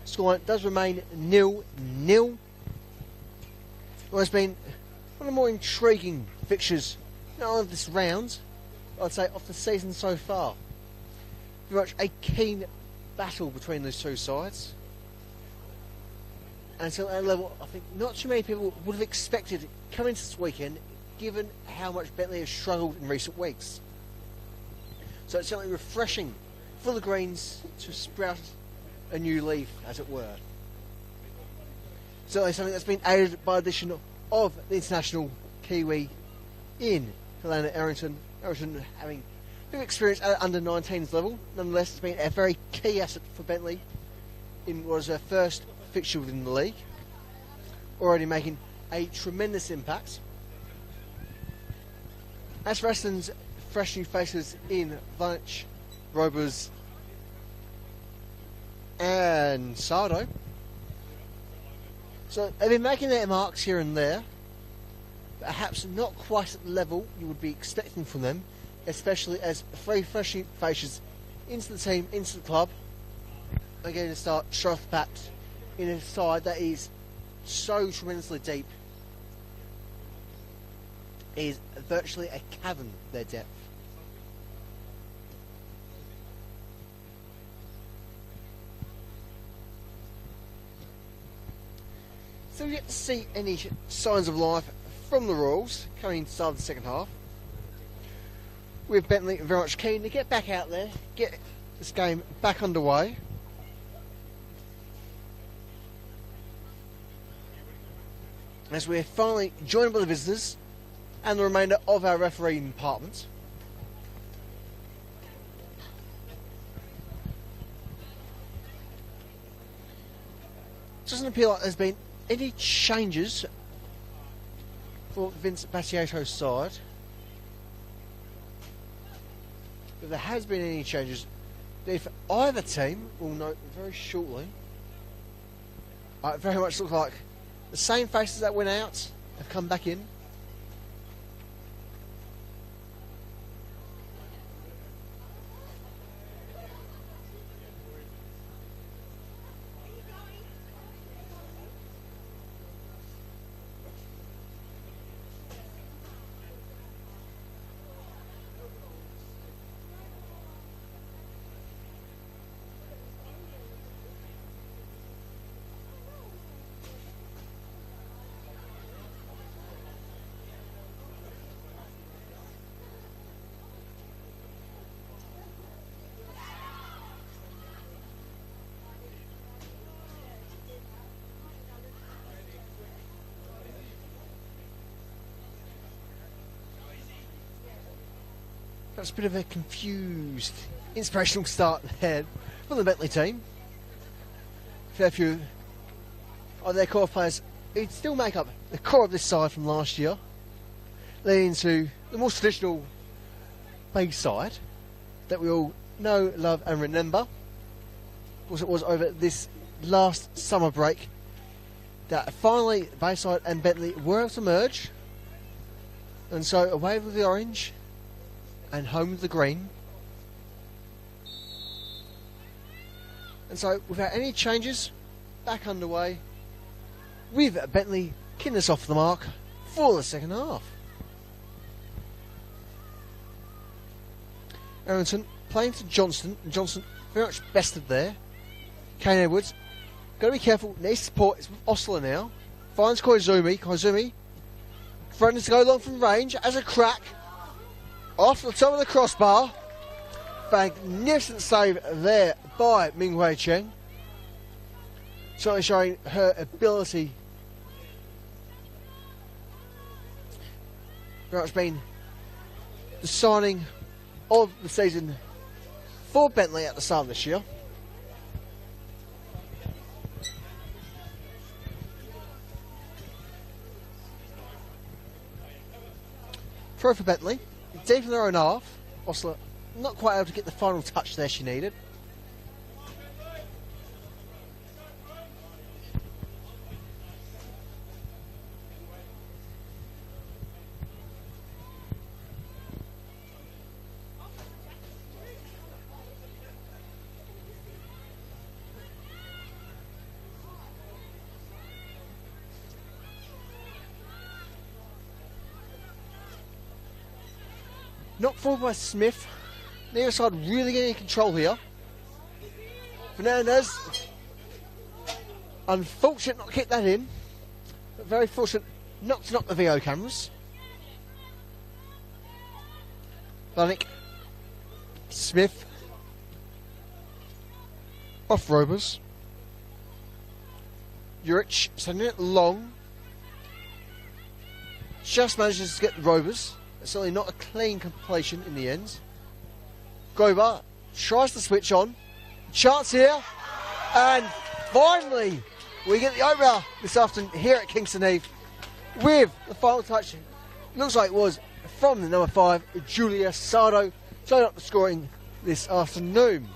Scoreline does remain 0-0. Well, it's been one of the more intriguing fixtures, not of this round, I'd say of the season so far. Very much a keen battle between those two sides. And so at a level I think not too many people would have expected coming into this weekend, given how much Bentley has struggled in recent weeks. So it's certainly refreshing for the Greens to sprout a new leaf, as it were. Certainly something that's been aided by the addition of the international Kiwi in Helena Errington. Errington having a bit of experience at under 19s level. Nonetheless, it's been a very key asset for Bentley in what was her first fixture within the league. Already making a tremendous impact. As for Essendon's fresh new faces in Vanic, Robers and Sardo. So they've been making their marks here and there, perhaps not quite at the level you would be expecting from them, especially as three fresh new faces into the team, into the club, are going to start straight off the bat in a side that is so tremendously deep. It is virtually a cavern, their depth. So we get to see any signs of life from the Royals coming into the start of the second half. With Bentley very much keen to get back out there, get this game back underway. As we're finally joined by the visitors and the remainder of our refereeing department. It doesn't appear like there's been any changes for Vince Battiato's side. If there has been any changes, if either team, we'll note very shortly. It very much looks like the same faces that went out have come back in. That's a bit of a confused, inspirational start there from the Bentley team. Fair few of their core players who still make up the core of this side from last year, leading to the more traditional base side that we all know, love and remember. Of course, it was over this last summer break that finally Bayside and Bentley were able to merge, and so away with the orange and home with the green. And so, without any changes, back underway with Bentley kicking us off the mark for the second half. Errington playing to Johnston. Johnston very much bested there. Kane Edwards, got to be careful, needs support. It's with Osler now. Finds Koizumi. Koizumi threatens to go long from range as a crack. Off the top of the crossbar. Magnificent save there by Ming Wei Cheng. Certainly showing her ability. Very much been the signing of the season for Bentley at the start of this year. Throw for Bentley. Deep in their own half. Osler not quite able to get the final touch there she needed. Knocked forward by Smith. Near side really getting in control here. Fernandez. Unfortunate not to kick that in. But very fortunate not to knock the VO cameras. Vanek. Smith. Off Robers. Juric sending it long. Just manages to get the Robers. It's certainly not a clean completion in the end. Grover tries to switch on. Chance here. And finally, we get the opener this afternoon here at Kingston Heath with the final touch. Looks like it was from the number 5, Julia Sardo, showing up the scoring this afternoon.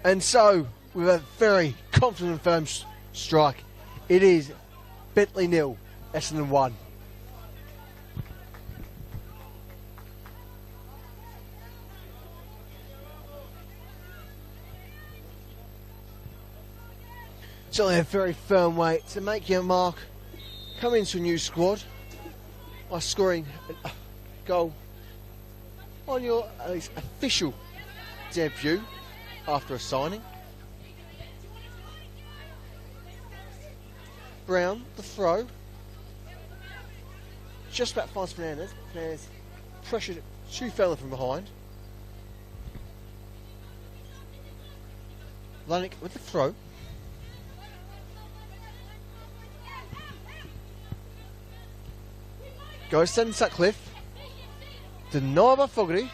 And so, with a very confident and firm strike, it is Bentley 0, Essendon 1. Certainly a very firm way to make your mark, come into a new squad by scoring a goal on your at least official debut after a signing. Brown, the throw. Just about finds Fernandez. Fernandez pressured too fell from behind. Lanik with the throw. Goes to Sutcliffe. Denied by Fogarty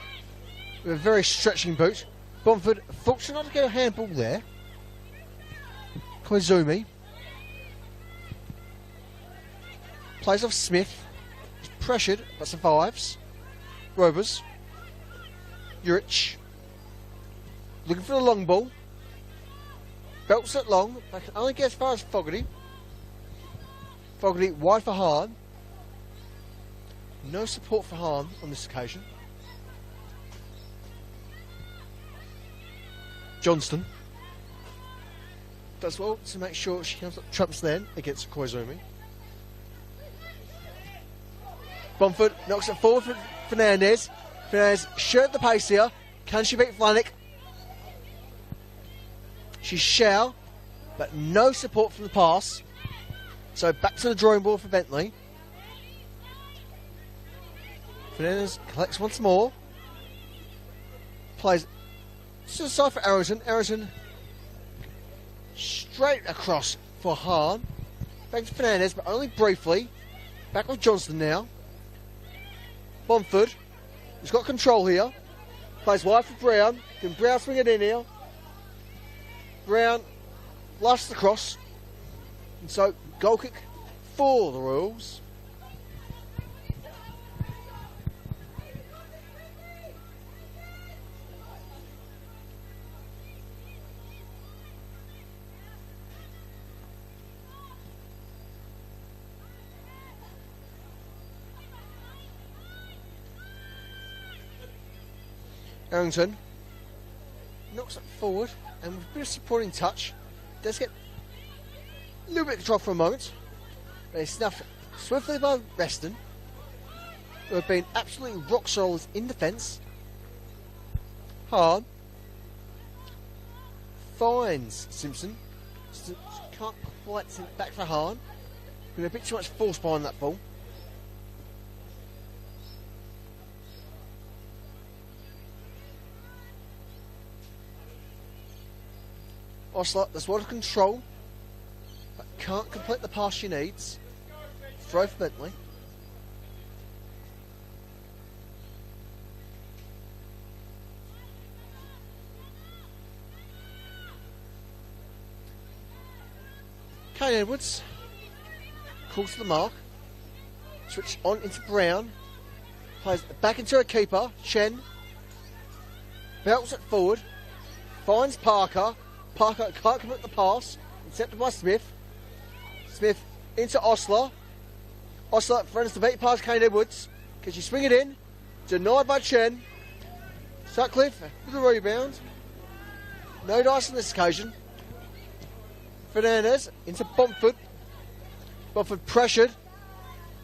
with a very stretching boot. Bomford fortunate not to get a handball there. Koizumi plays off Smith. He's pressured but survives. Robers. Juric looking for the long ball. Belts it long, but can only get as far as Fogarty. Fogarty wide for Hahn. No support for Hahn on this occasion. Johnston does well to make sure she comes up trumps then against Koizumi. Bomford knocks it forward for Fernandez. Fernandez showed the pace here. Can she beat Vlanik? She shall, but no support from the pass. So back to the drawing board for Bentley. Fernandez collects once more. Plays to the side for Arrington. Arrington straight across for Hahn. Back to Fernandez, but only briefly. Back with Johnston now. Bomford has got control here. Plays wide for Brown. Can Brown swing it in here? Brown blasts the cross. And so, goal kick for the Royals. Arrington knocks it forward and with a bit of supporting touch does get a little bit of control for a moment, but it's snuffed swiftly by Reston, who have been absolutely rock solid in defence. Hahn finds Simpson. Can't quite send it back for Hahn. Been a bit too much force behind that ball. Osler does well to control, but can't complete the pass she needs. Throw for Bentley. Kane Edwards calls to the mark. Switch on into Brown. Plays back into a keeper. Chen belts it forward. Finds Parker. Parker can't complete the pass. Intercepted by Smith. Smith into Osler. Osler friends to beat past Kane Edwards. Can she swing it in? Denied by Chen. Sutcliffe with the rebound. No dice on this occasion. Fernandez into Bomford. Bomford pressured.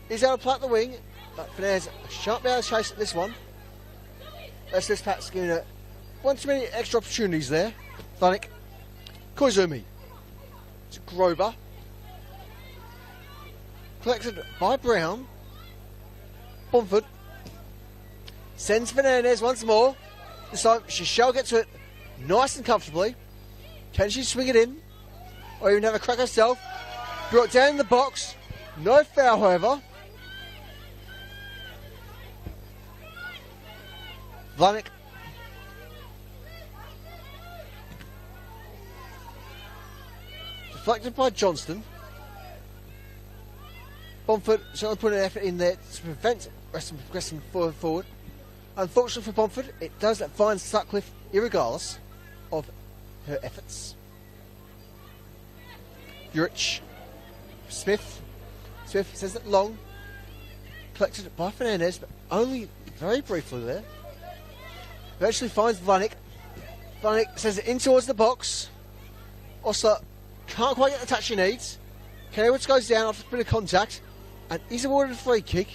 He's able to play at the wing. But Fernandez shan't be able to chase at this one. Smith's perhaps giving it one too many extra opportunities there. Vanek. Koizumi. To Grover. Collected by Brown. Bomford. Sends Fernandez once more. This time she shall get to it nice and comfortably. Can she swing it in? Or even have a crack herself? Brought down in the box. No foul, however. Vanek. Deflected by Johnston. Bomford certainly put an effort in there to prevent Wrexham progressing forward. Unfortunately for Bomford, it does find Sutcliffe irregardless of her efforts. Juric. Smith. Smith says it long. Collected by Fernandez, but only very briefly there. Eventually finds Vanek. Vanek sends it in towards the box. Osler can't quite get the touch he needs. Kennewood goes down after a bit of contact and is awarded a free kick.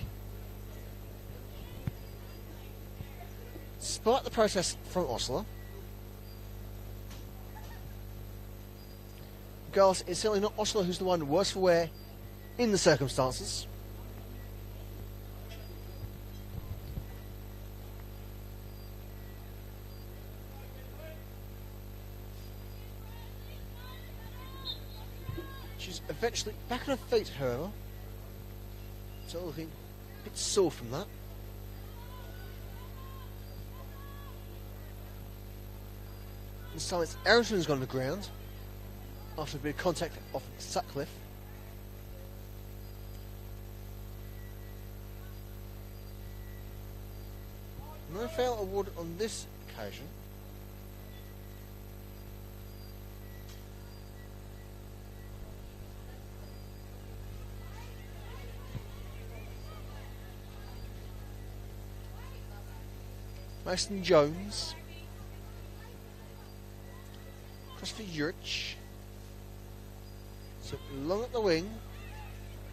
Despite the protest from Osler. Regardless, it's certainly not Osler who's the one worse for wear in the circumstances. She's eventually back on her feet, however. So looking a bit sore from that. This time it's Arrington who's gone to the ground after a bit of contact off Sutcliffe. No foul awarded on this occasion. Mason Jones. Cross for Juric. So long at the wing.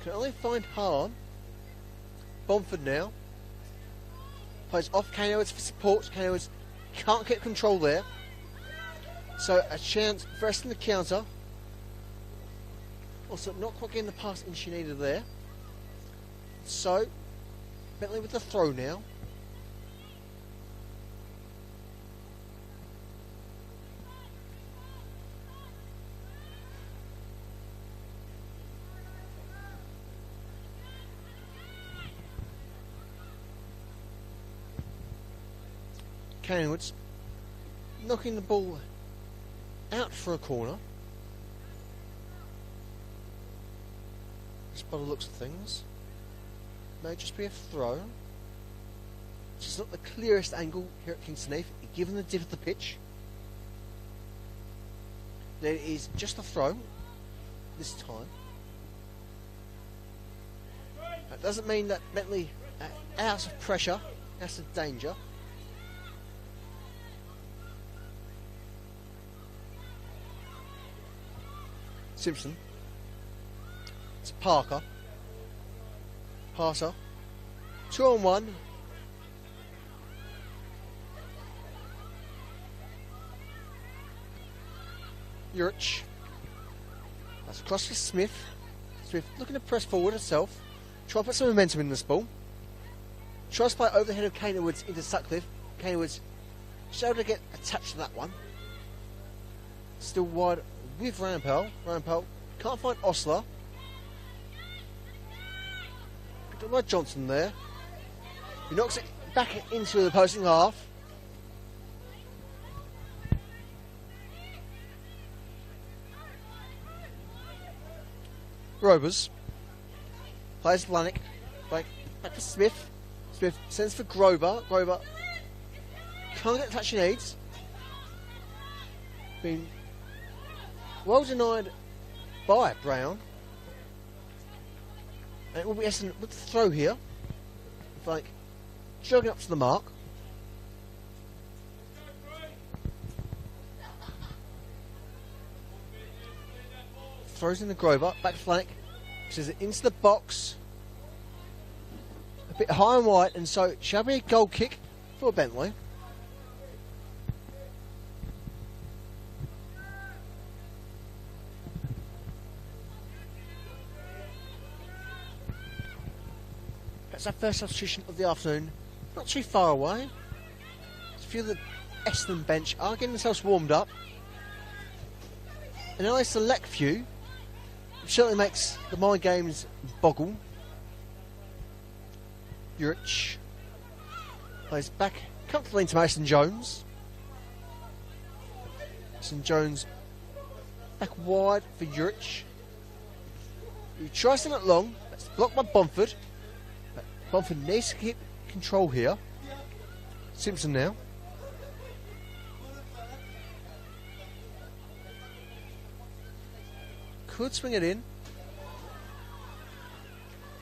Can only find Hahn. Bomford now. Plays off Kanowitz for support. Kanowitz can't get control there. So a chance for Essendon the counter. Also not quite getting the pass in she needed there. So Bentley with the throw now. Kanowitz knocking the ball out for a corner. Just by the looks of things. May just be a throw. Which is not the clearest angle here at Kingston Heath, given the dip of the pitch. Then it is just a throw this time. That doesn't mean that Bentley out of pressure, out of danger. Simpson to Parker. Passer. 2-on-1. Juric. That's across for Smith. Smith looking to press forward herself. Try to put some momentum in this ball. Tries to play over the head of Kanowitz into Sutcliffe. Kanowitz showed to get attached to that one. Still wide with Rampel. Rampel can't find Osler. Picked up by Johnson there. He knocks it back into the posting half. Robers. Plays Blanik. Back for Smith. Smith sends for Grover. Grover can't get the touch he needs. Been well denied by Brown. And it will be Essendon with the throw here. Like jogging up to the mark. Throws in the Grover, back flank. Says it into the box. A bit high and wide, and so it shall be a goal kick for Bentley. that's our first substitution of the afternoon. Not too far away. A few of the Essendon bench are getting themselves warmed up. And now a select few, which certainly makes the mind games boggle. Juric plays back comfortably into Mason Jones. Mason Jones back wide for Juric, who tries to send it long. That's blocked by Bomford. But Bomford needs to keep control here. Simpson now. Could swing it in.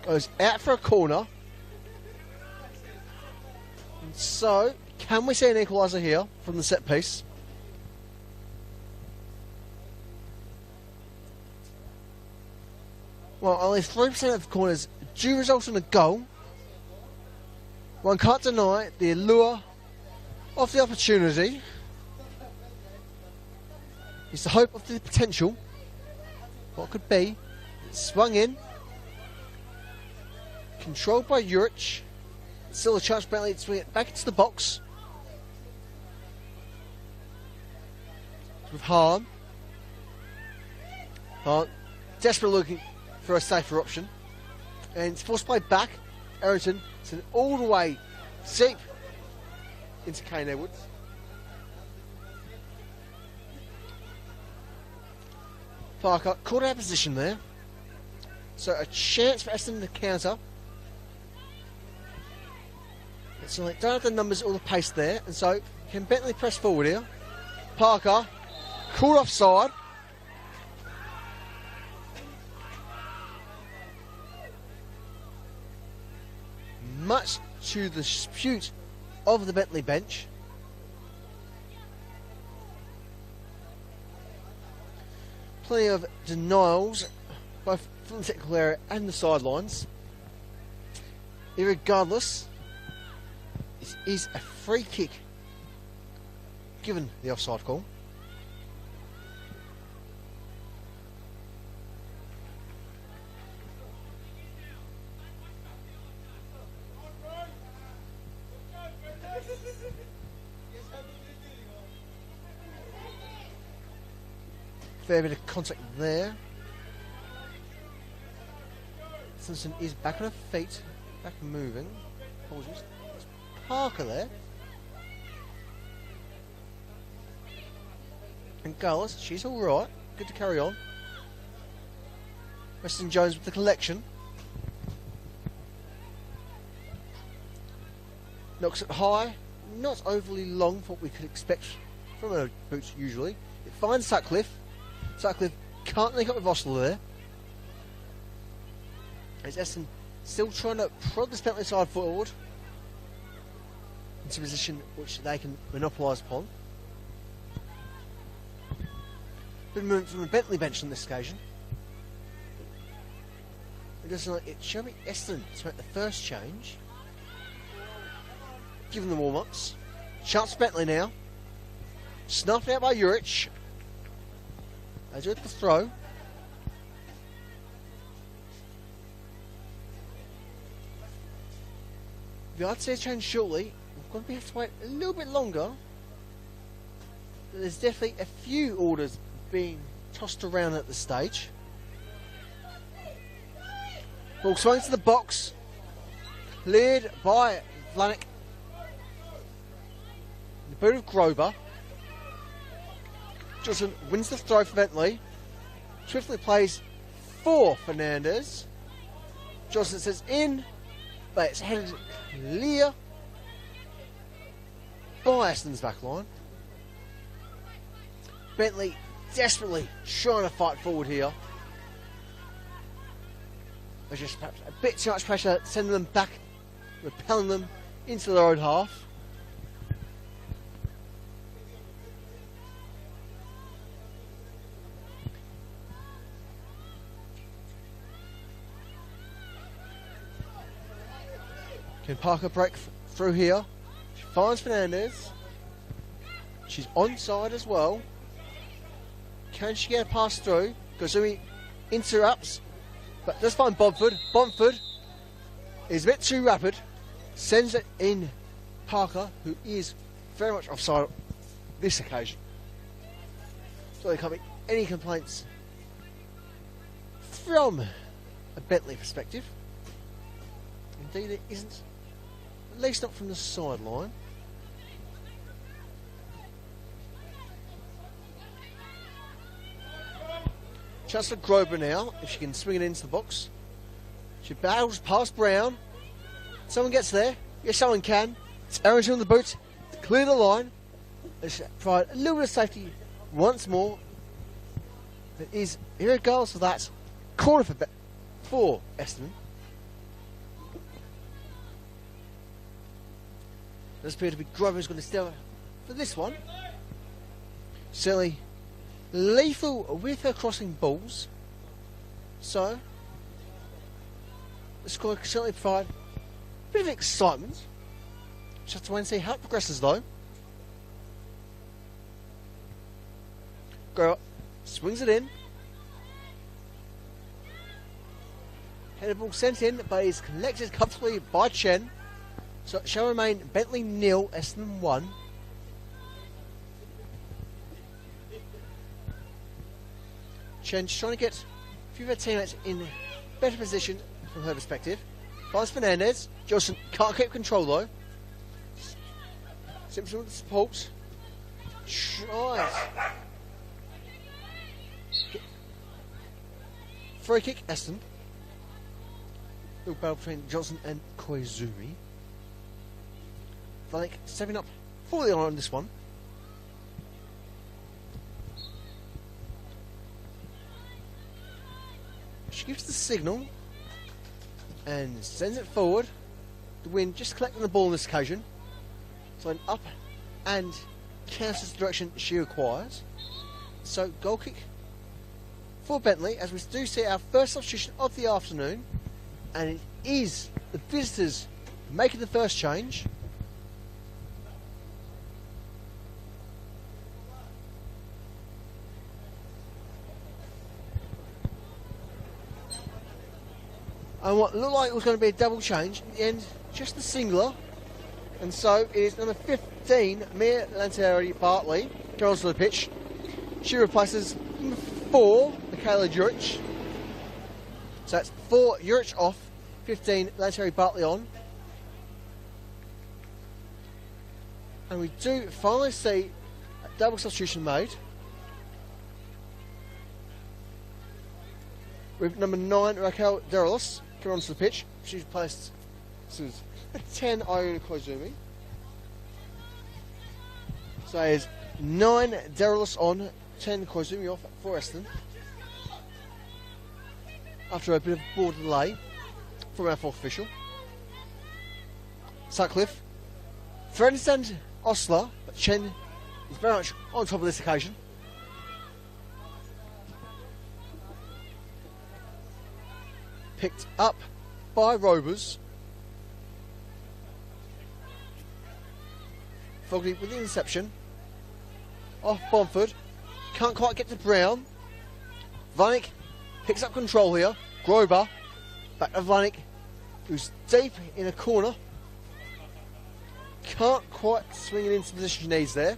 Goes out for a corner. And so, can we see an equaliser here from the set piece? Well, only 3% of corners do result in a goal. One can't deny the allure of the opportunity. It's the hope of the potential. What could be? It's swung in. Controlled by Juric. Still a chance for Bentley to swing it back into the box. With Hahn. Hahn desperately looking for a safer option. And it's forced play back. Errington sent all the way deep into Kane Edwards. Parker caught out of position there. So a chance for Essendon to counter. So they don't have the numbers or the pace there. And so can Bentley press forward here? Parker caught offside. Much to the dispute of the Bentley bench. Plenty of denials, both from the technical area and the sidelines. Irregardless, it is a free kick given the offside call. Fair bit of contact there. Simpson is back on her feet, back moving. Apologies. There's Parker there. And Garlis, she's alright. Good to carry on. Mason Jones with the collection. Knocks it high. Not overly long for what we could expect from a boot usually. It finds Sutcliffe. Sutcliffe can't link up with Vosler there. As Essendon still trying to prod this Bentley side forward into a position which they can monopolise upon. Bit of movement from the Bentley bench on this occasion. It doesn't like it shall be Essendon to make the first change. Given the warm-ups. Chance for Bentley now. Snuffed out by Juric. As with the throw. The I'd say change shortly. We're going to have to wait a little bit longer. But there's definitely a few orders being tossed around at this stage. Ball swung to the box. Cleared by Vlanek. The boot of Grover. Johnson wins the throw for Bentley. Swiftly plays for Fernandez. Johnson says in, but it's headed clear by Essendon's back line. Bentley desperately trying to fight forward here. There's just perhaps a bit too much pressure, sending them back, repelling them into their own half. Can Parker break through here? She finds Fernandez. She's onside as well. Can she get a pass through? Gozumi interrupts, but does find Bomford. Bomford is a bit too rapid. Sends it in Parker, who is very much offside this occasion. So there can't be any complaints from a Bentley perspective. Indeed, it isn't, at least not from the sideline. Chance for Grover now, if she can swing it into the box. She battles past Brown. Someone gets there. Yes, someone can. It's Arrington on the boot to clear the line. Let's provide a little bit of safety once more. It is, regardless of that, corner for Essendon. Does appear to be Grover who's going to steal for this one. Certainly lethal with her crossing balls. So, the score can certainly provide a bit of excitement. Just have to wait and see how it progresses though. Grover swings it in. Header ball sent in, but is collected comfortably by Chen. So it shall remain Bentley 0, Essendon 1. Chen's trying to get a few of her teammates in better position from her perspective. Finds Fernandez. Johnson can't keep control though. Simpson with the support. Tries. Free kick, Essendon. Little battle between Johnson and Koizumi. Vanek stepping up fully on this one. She gives the signal and sends it forward. The wind just collecting the ball on this occasion. So an up and counters the direction she requires. So goal kick for Bentley as we do see our first substitution of the afternoon. And it is the visitors making the first change. And what looked like it was going to be a double change, in the end, just the singular. And so it is number 15, Mia Lanteri-Bartley, goes to the pitch. She replaces number 4, Michaela Juric. So that's 4 Juric off, 15 Lanteri-Bartley on. And we do finally see a double substitution made. With number 9, Raquel Deralos, coming onto the pitch. She's placed 10 Iona Koizumi. So there's 9 Deralos on, 10 Koizumi off for Essendon. After a bit of ball delay from our fourth official. Sutcliffe threatens to send Osler, but Chen is very much on top of this occasion. Picked up by Rovers. Fogarty with the interception. Off Bomford. Can't quite get to Brown. Vanek picks up control here. Grover. Back to Vanek, who's deep in a corner. Can't quite swing it into the position she needs there.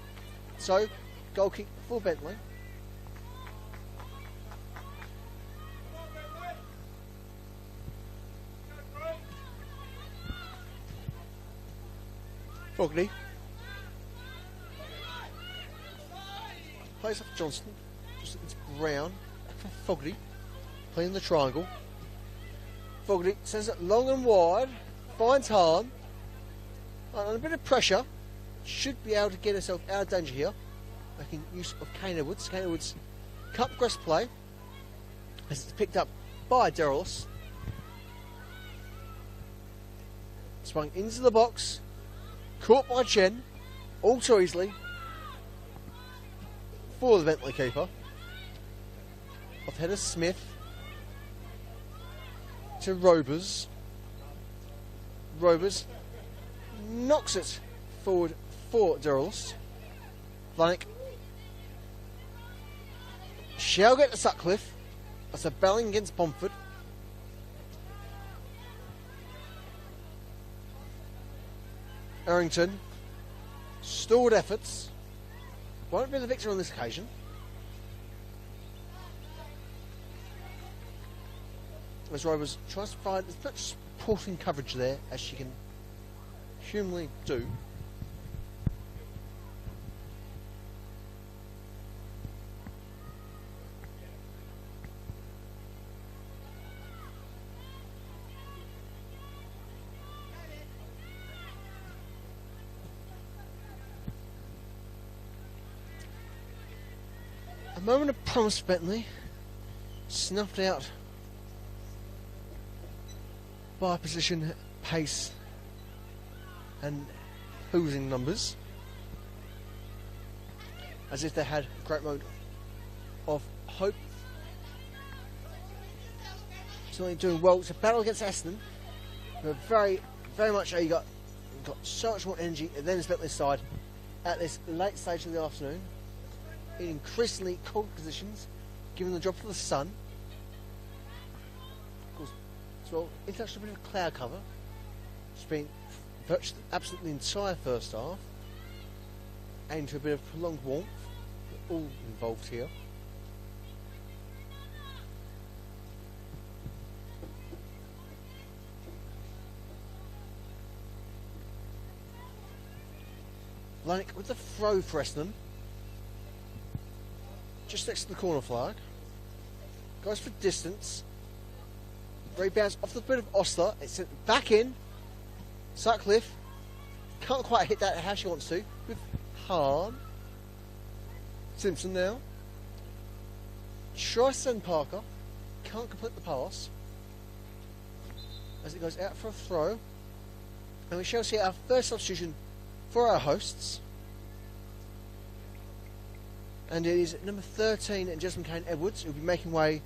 So, goal kick for Bentley. Fogarty plays off Johnston, just into Brown, back for Fogarty, playing the triangle. Fogarty sends it long and wide, finds Hahn, and a bit of pressure, should be able to get herself out of danger here, making use of Kana Woods. Kana Woods can't progress play, as it's picked up by Deralos. Swung into the box. Caught by Chen, all too easily, for the Bentley keeper. Off header Smith to Robers. Robers knocks it forward for Deralos. Vanek shall get to Sutcliffe. That's a battling against Bomford. Errington. Stalled efforts. Won't be the victor on this occasion. As Rovers tries to find as much supporting coverage there as she can humanly do. A moment of promise for Bentley, snuffed out by position, pace and posing numbers, as if they had a great moment of hope. Certainly doing well. It's a battle against Essendon, but very much you got so much more energy than this Bentley side at this late stage of the afternoon, in increasingly cold positions, given the drop of the sun. Of course, as well, into a bit of cloud cover. It's been virtually absent the entire first half, and to a bit of prolonged warmth, all involved here. Blank with the throw for Essendon, just next to the corner flag. Goes for distance. Rebounds off the bit of Ostler. It's sent back in. Sutcliffe can't quite hit that how she wants to. With Hahn. Simpson now. Tries to send Parker. Can't complete the pass. As it goes out for a throw. And we shall see our first substitution for our hosts. And it is number 13, Jasmine Kane-Edwards, who will be making way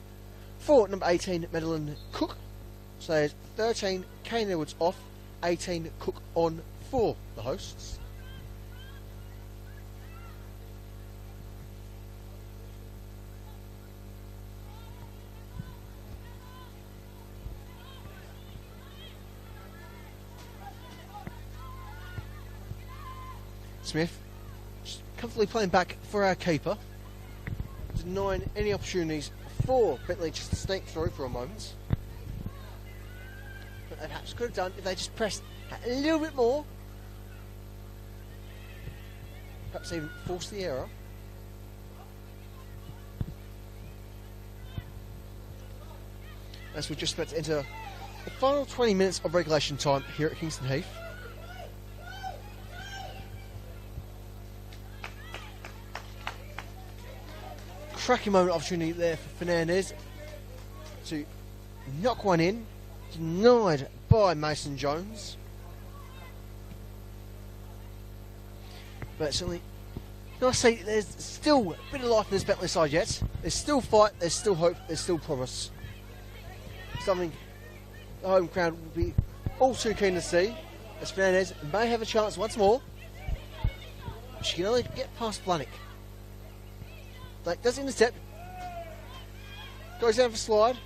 for number 18, Madeline Cook. So there's 13, Kane-Edwards off, 18, Cook on for the hosts. Smith comfortably playing back for our keeper, denying any opportunities for Bentley just to sneak through for a moment. But they perhaps could have done if they just pressed a little bit more. Perhaps even force the error. As we're just about to enter the final 20 minutes of regulation time here at Kingston Heath. Cracking moment opportunity there for Fernandez to knock one in, denied by Mason Jones. But certainly, can I say there's still a bit of life in this Bentley side yet. There's still fight, there's still hope, there's still promise. Something the home crowd will be all too keen to see, as Fernandez may have a chance once more. She can only get past Blanick. Like, does intercept, goes down for slide,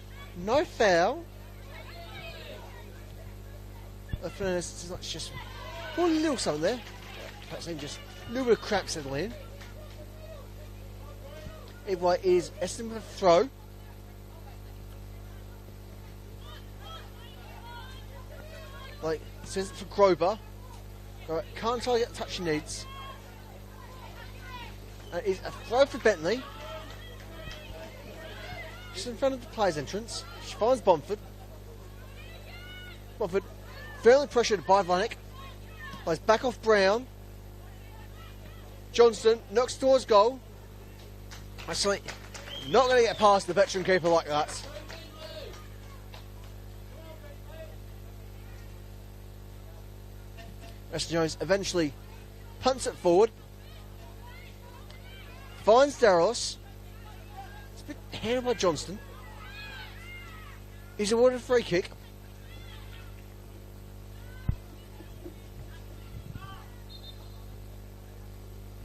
no foul. Fernandez is just a little something there, perhaps even just a little bit of crap settling in. Either way, it is Essendon with a throw. Like, sends it for Grover. Can't entirely get the touch he needs. Is a throw for Bentley. She's in front of the player's entrance. She finds Bomford. Bomford, fairly pressured by Vlanek. Plays back off Brown. Johnston knocks towards goal. Actually, not going to get past the veteran keeper like that. Ashton Jones eventually punts it forward. Finds Daros. It's a bit handled by Johnston. He's awarded a free kick.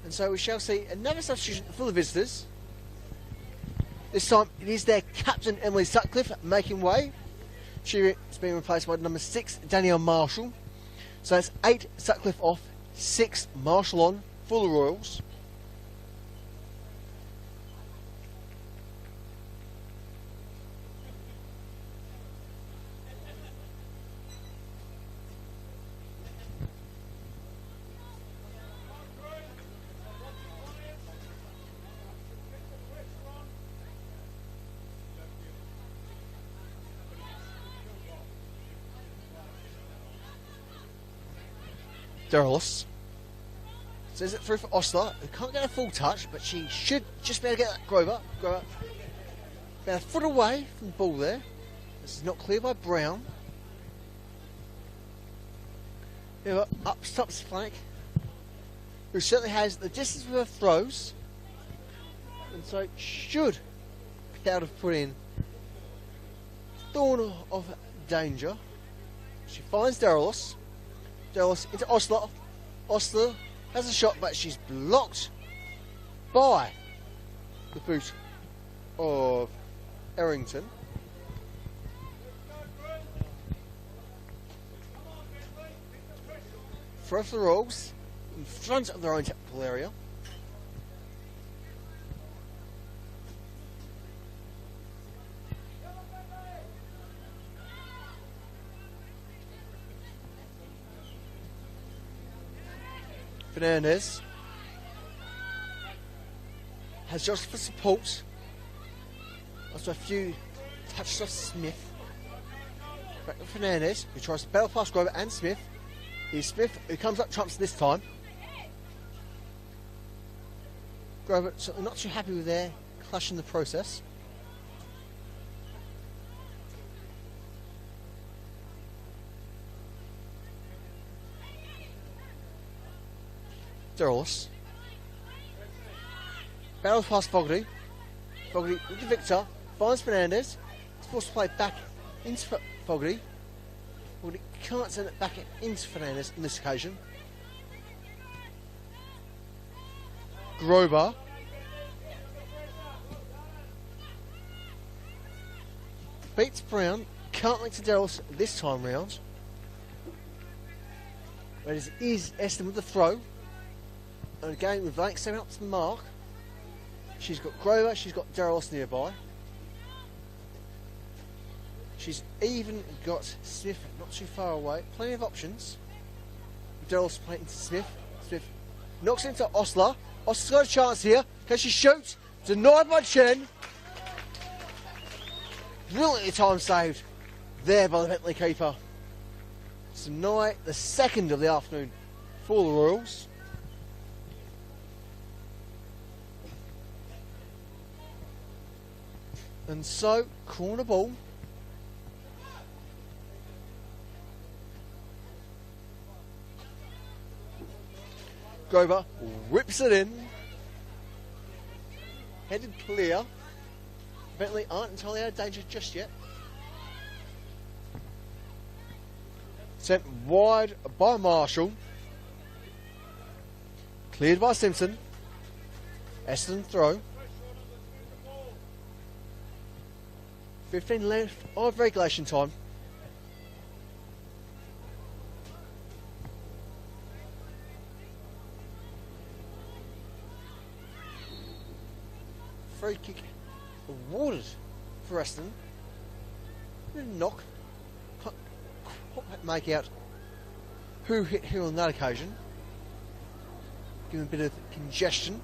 And so we shall see another substitution for the visitors. This time it is their captain, Emily Sutcliffe, making way. She is being replaced by number 6, Danielle Marshall. So that's 8 Sutcliffe off, 6 Marshall on for the Royals. Derlis says it through for Osler, who can't get a full touch, but she should just be able to get that Grover. About a foot away from the ball there. This is not clear by Brown. Here up stops flank, who certainly has the distance with her throws, and so should be able to put in thorn of danger. She finds Derlis. Derlis into Osler. Osler has a shot, but she's blocked by the boot of Errington. Throw for the Royals in front of their own technical area. Fernandez has just for support. After a few touches off Smith. Back to Fernandez, who tries to battle past Grover and Smith. Here's Smith, who comes up trumps this time. Grover certainly not too happy with their clash in the process. Derlis battles past Fogarty. Fogarty into Victor, finds Fernandez. It's forced to play back into Fogarty. Fogarty can't send it back into Fernandez on this occasion. Grover beats Brown, can't link to Derlis this time round. But it is Essendon with the throw. And again, with Blake stepping up to the mark, she's got Grover, she's got Derlis nearby. She's even got Smith not too far away. Plenty of options. Derlis playing into Smith. Smith knocks into Osler. Osler's got a chance here. Can she shoot? Denied by Chen. Brilliantly time saved there by the Bentley keeper. Tonight, the second of the afternoon for the Royals. And so, corner ball. Grover whips it in. Headed clear. Bentley aren't entirely out of danger just yet. Sent wide by Marshall. Cleared by Simpson. Essendon throw. 15 left of regulation time. Free kick awarded for Essendon. Knock. Can't quite make out who hit who on that occasion. Give him a bit of congestion.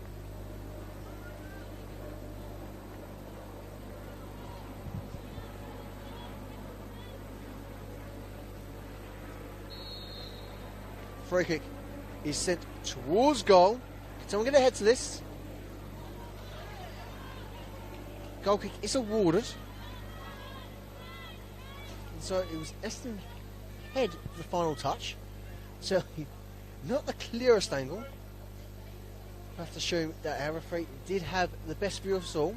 Free kick is sent towards goal. Can someone get ahead to this? Goal kick is awarded. And so it was Essendon head for the final touch. Certainly not the clearest angle. I have to assume that our referee did have the best view of us all.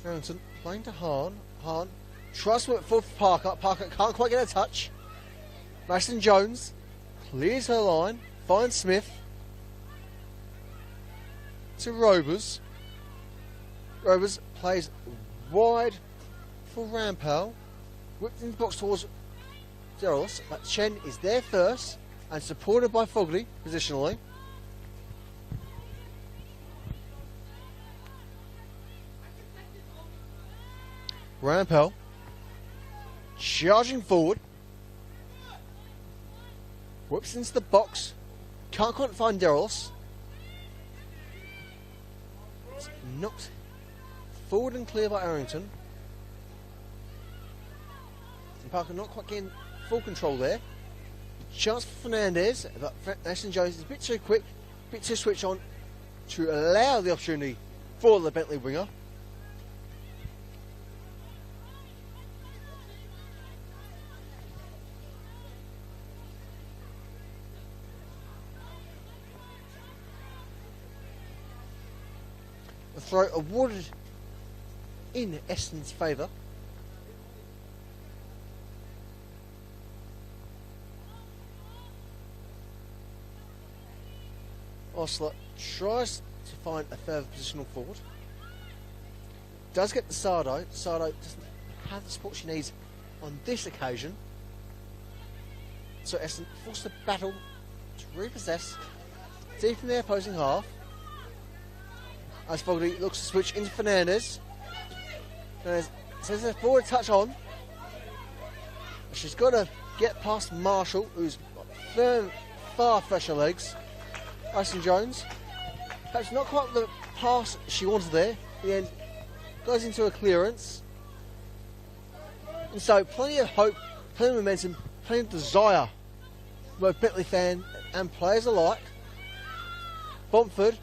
Harrington playing to Hahn. Hahn tries to work for Parker. Parker can't quite get a touch. Mason Jones clears her line. Finds Smith. to Rovers. Rovers plays wide for Rampal. Whipped into the box towards Deros, but Chen is there first and supported by Fogarty positionally. Rampal charging forward. Whips into the box. Can't quite find Deros. It's knocked forward and clear by Arrington. And Parker not quite getting full control there. Chance for Fernandez, but Ashton Jones is a bit too quick, a bit too switch on to allow the opportunity for the Bentley winger. The throw awarded in Essendon's favour. Osler tries to find a further positional forward. Does get the Sardo. Sardo doesn't have the support she needs on this occasion. So Essendon forced to battle to repossess deep in their opposing half. As Fogarty looks to switch into Fernandez. Fernandez says a forward touch on. She's got to get past Marshall, who's got firm, far fresher legs. Ashton Jones. Perhaps not quite the pass she wanted there. In the end, goes into a clearance. And so, plenty of hope, plenty of momentum, plenty of desire, both Bentley fan and players alike. Bomford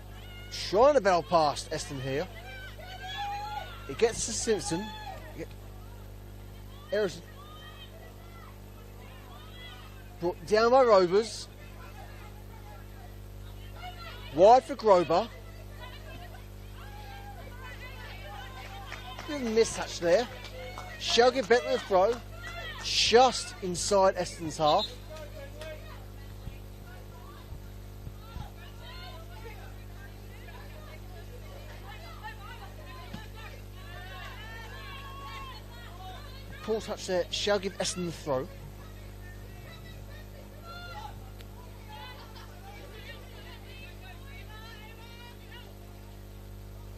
trying to battle past Essendon here. It gets to Simpson. Harrison brought down by Rovers. Wide for Grober. Bit of a mistouch there. Shall give Bentley a throw. Just inside Essendon's half. Poor touch there. Shall give Essendon the throw.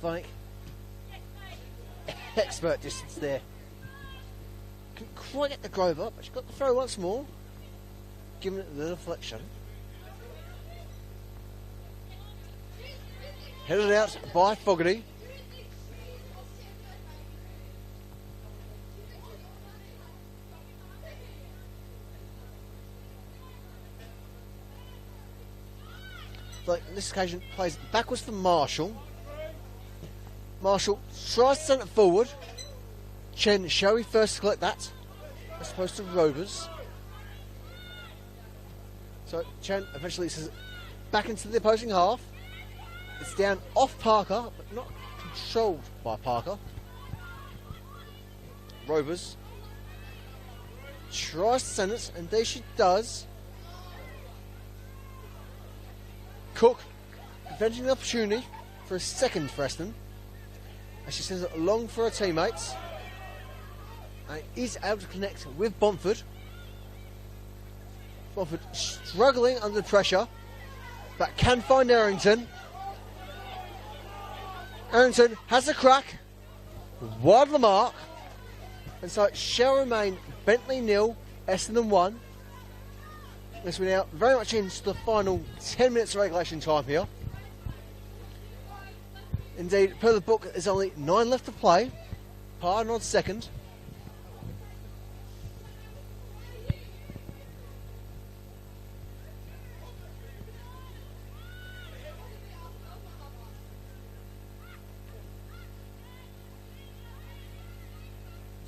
Like expert distance there. Couldn't quite get the Grover, but she got the throw once more, giving it the deflection. Headed out by Fogarty. Like on this occasion, plays backwards for Marshall. Marshall tries to send it forward. Chen, shall we first collect that? As opposed to Rovers. So Chen eventually says back into the opposing half. It's down off Parker, but not controlled by Parker. Rovers tries to send it, and there she does. Cook preventing the opportunity for a second for Essendon. And she sends it long for her teammates. And is able to connect with Bomford. Bomford struggling under pressure, but can find Arrington. Arrington has a crack, wide of the mark. And so it shall remain Bentley 0, Essendon 1. As we're now very much into the final 10 minutes of regulation time here. Indeed, per the book, there's only 9 left to play. Par on second.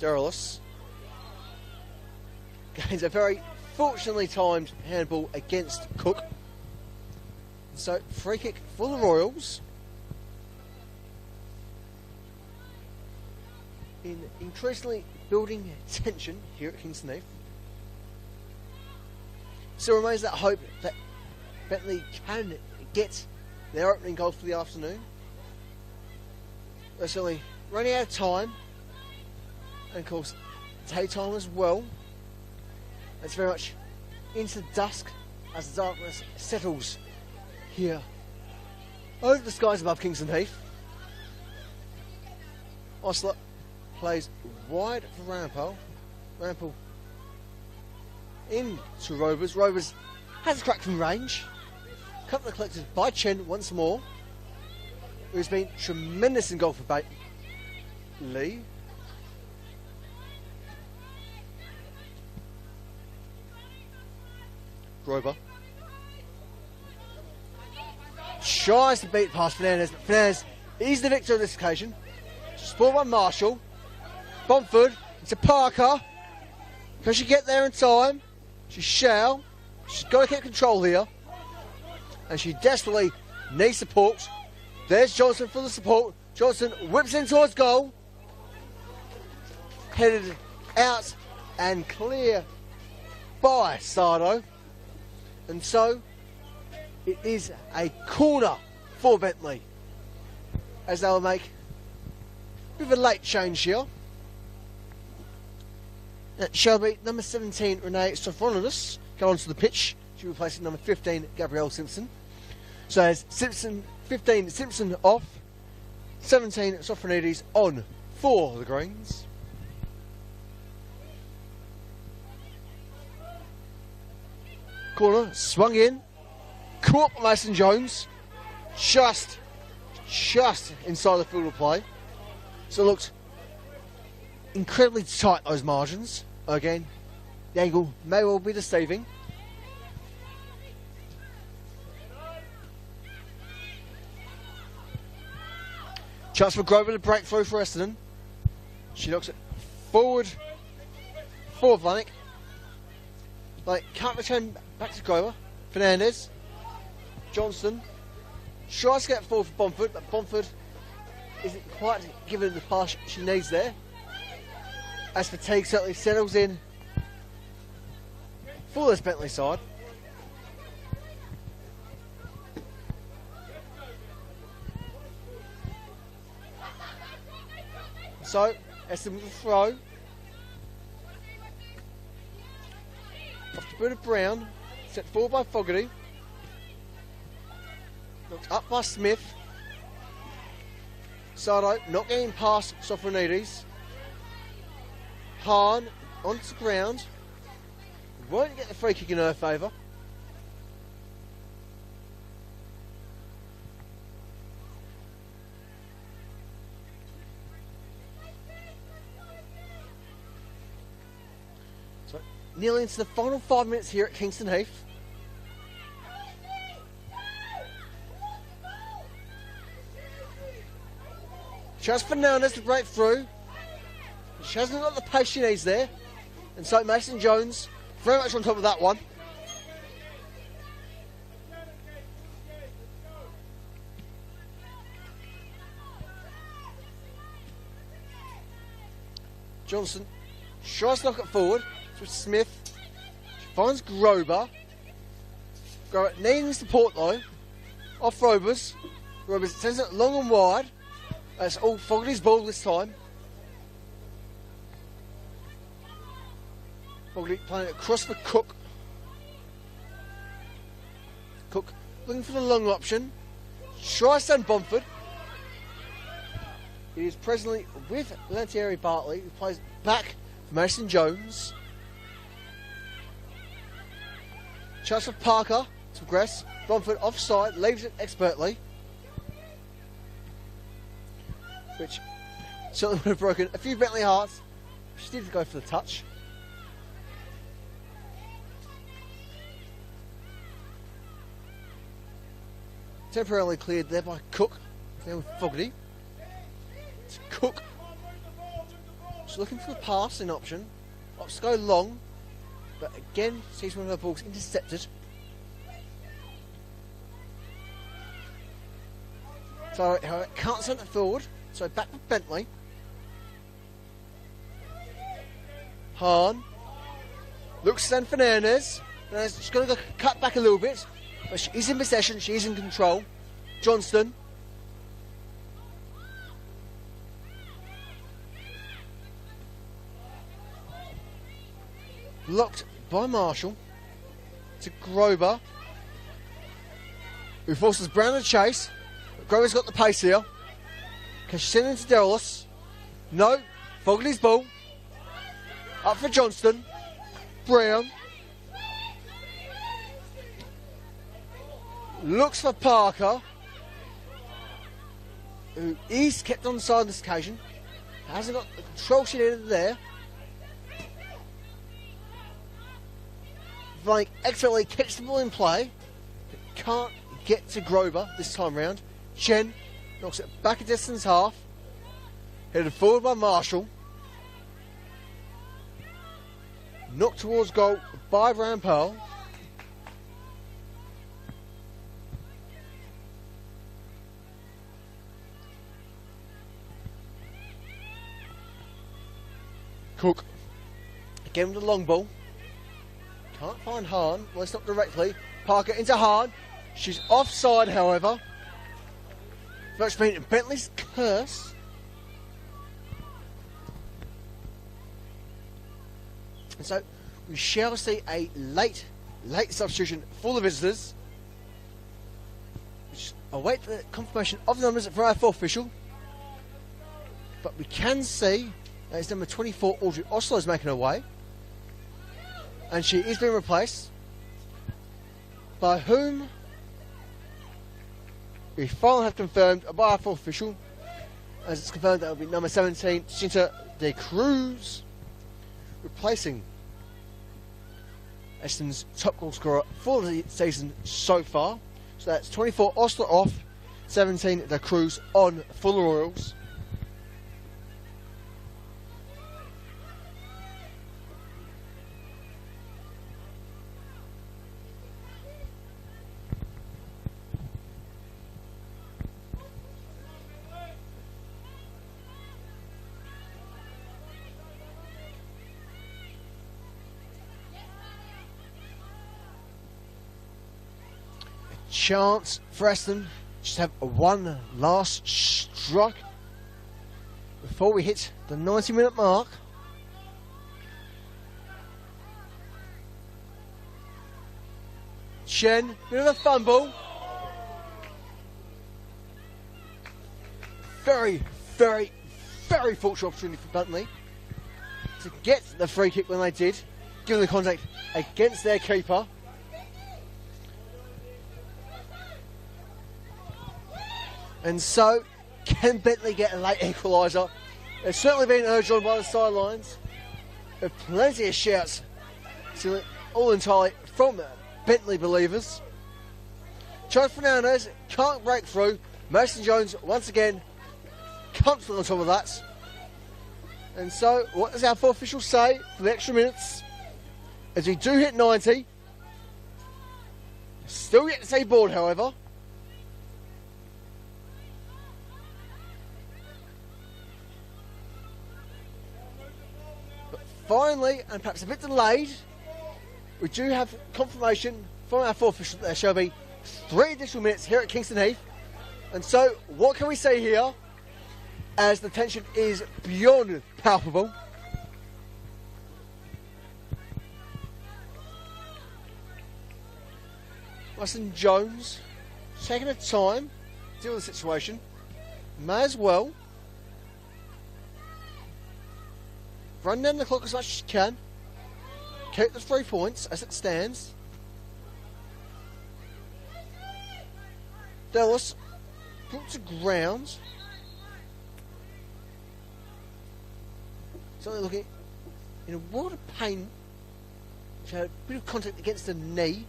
Derolis gains a very fortunately timed handball against Cook. So, free kick for the Royals. In increasingly building tension here at Kingston Heath. Still remains that hope that Bentley can get their opening goal for the afternoon. We're certainly running out of time. And of course, daytime as well. It's very much into dusk as the darkness settles here over the skies above Kingston Heath. Osler plays wide for Rampel. Rampel into Rovers. Rovers has a crack from range. Couple collected by Chen once more, who's been tremendous in goal for Bentleigh. Grover tries to beat past Fernandez, but Fernandez is the victor on this occasion. Sport by Marshall. Bomford into Parker. Can she get there in time? She shall. She's got to keep control here. And she desperately needs support. There's Johnson for the support. Johnson whips in towards goal. Headed out and clear by Sardo. And so it is a corner for Bentley, as they'll make a bit of a late change here. It shall be number 17 Renee Sophronides go onto the pitch. She'll be replacing number 15 Gabrielle Simpson. So as 15 Simpson off, 17 Sophronides on for the Greens. Corner swung in, caught by Mason Jones, just inside the field of play. So it looked incredibly tight, those margins. Again, the angle may well be deceiving. Chance for Grover to break through for Essendon. She looks it forward for Vlanik. Like, can't return back to Grover. Fernandez. Johnston. Tries to get forward for Bomford, but Bomford isn't quite given the pass she needs there. As fatigue certainly settles in for this Bentley side. So, Essendon with a throw. Off the boot of Brown. Set forward by Fogarty. Knocked up by Smith. Sardo not getting past Sophronides. Hahn onto the ground. Won't get the free kick in her favour. So, nearly into the final 5 minutes here at Kingston Heath. Chance for Fernandez to break through. She hasn't got the pace she needs there. And so Mason Jones very much on top of that one. Johnson tries to knock it forward. To Smith. She finds Grover. Grover needing support though. Off Rovers. Rovers sends it long and wide. That's all Fogarty's ball this time. Fogarty playing it across for Cook. Cook looking for the long option. Tries to send Bomford. He is presently with Lantieri Bartley, who plays back for Mason Jones. Chance for Parker to progress. Bomford offside, leaves it expertly. Which certainly would have broken a few Bentley hearts. She did go for the touch. Temporarily cleared there by Cook. There with Fogarty. It's Cook. She's looking for the passing option. Opts to go long. But again, sees one of her balls intercepted. So, however, can't send it forward. So back with Bentley. Hahn. Looks to send Fernandez. She's going to go cut back a little bit. But she is in possession. She is in control. Johnston. blocked by Marshall to Grover, who forces Brown to chase. But Grover's got the pace here. Can she send into Delos? No. Fogarty's ball. Up for Johnston. Brown. Looks for Parker, who is kept on the side on this occasion. Hasn't got the control she needed there. Like expertly catch the ball in play, but can't get to Grover this time round. Chen knocks it back a distance half. Headed forward by Marshall. Knocked towards goal by Rampal. Cook again with the long ball. Can't find Hahn. Well, it's not directly. Parker into Hahn. She's offside, however. That's been Bentley's curse. And so we shall see a late substitution for the visitors. We just await the confirmation of the numbers from our fourth official. But we can see that it's number 24, Audrey Oslo, is making her way. And she is being replaced by whom we finally have confirmed by our fourth official, as it's confirmed that it will be number 17, Jacinta De Cruz, replacing Essendon's top goal scorer for the season so far. So that's 24 Oslo off, 17 De Cruz on for the Royals. Chance for Essendon just have one last strike before we hit the 90-minute mark. Chen, bit of a fumble. Very, very, very fortunate opportunity for Bentley to get the free kick when they did, given the contact against their keeper. And so, can Bentley get a late equaliser? They've certainly been urged on by the sidelines. There are plenty of shouts, all entirely from Bentley believers. Charles Fernandez can't break through. Mason Jones, once again, comfortably on top of that. And so, what does our fourth official say for the extra minutes? As we do hit 90. Still yet to see board, however. Finally, and perhaps a bit delayed, we do have confirmation from our fourth official that there shall be 3 additional minutes here at Kingston Heath. And so, what can we say here as the tension is beyond palpable? Mason Jones taking her time to deal with the situation. May as well run down the clock as much as she can. Keep the 3 points as it stands. Dallas put to ground. Something looking in a world of pain. She had a bit of contact against the knee.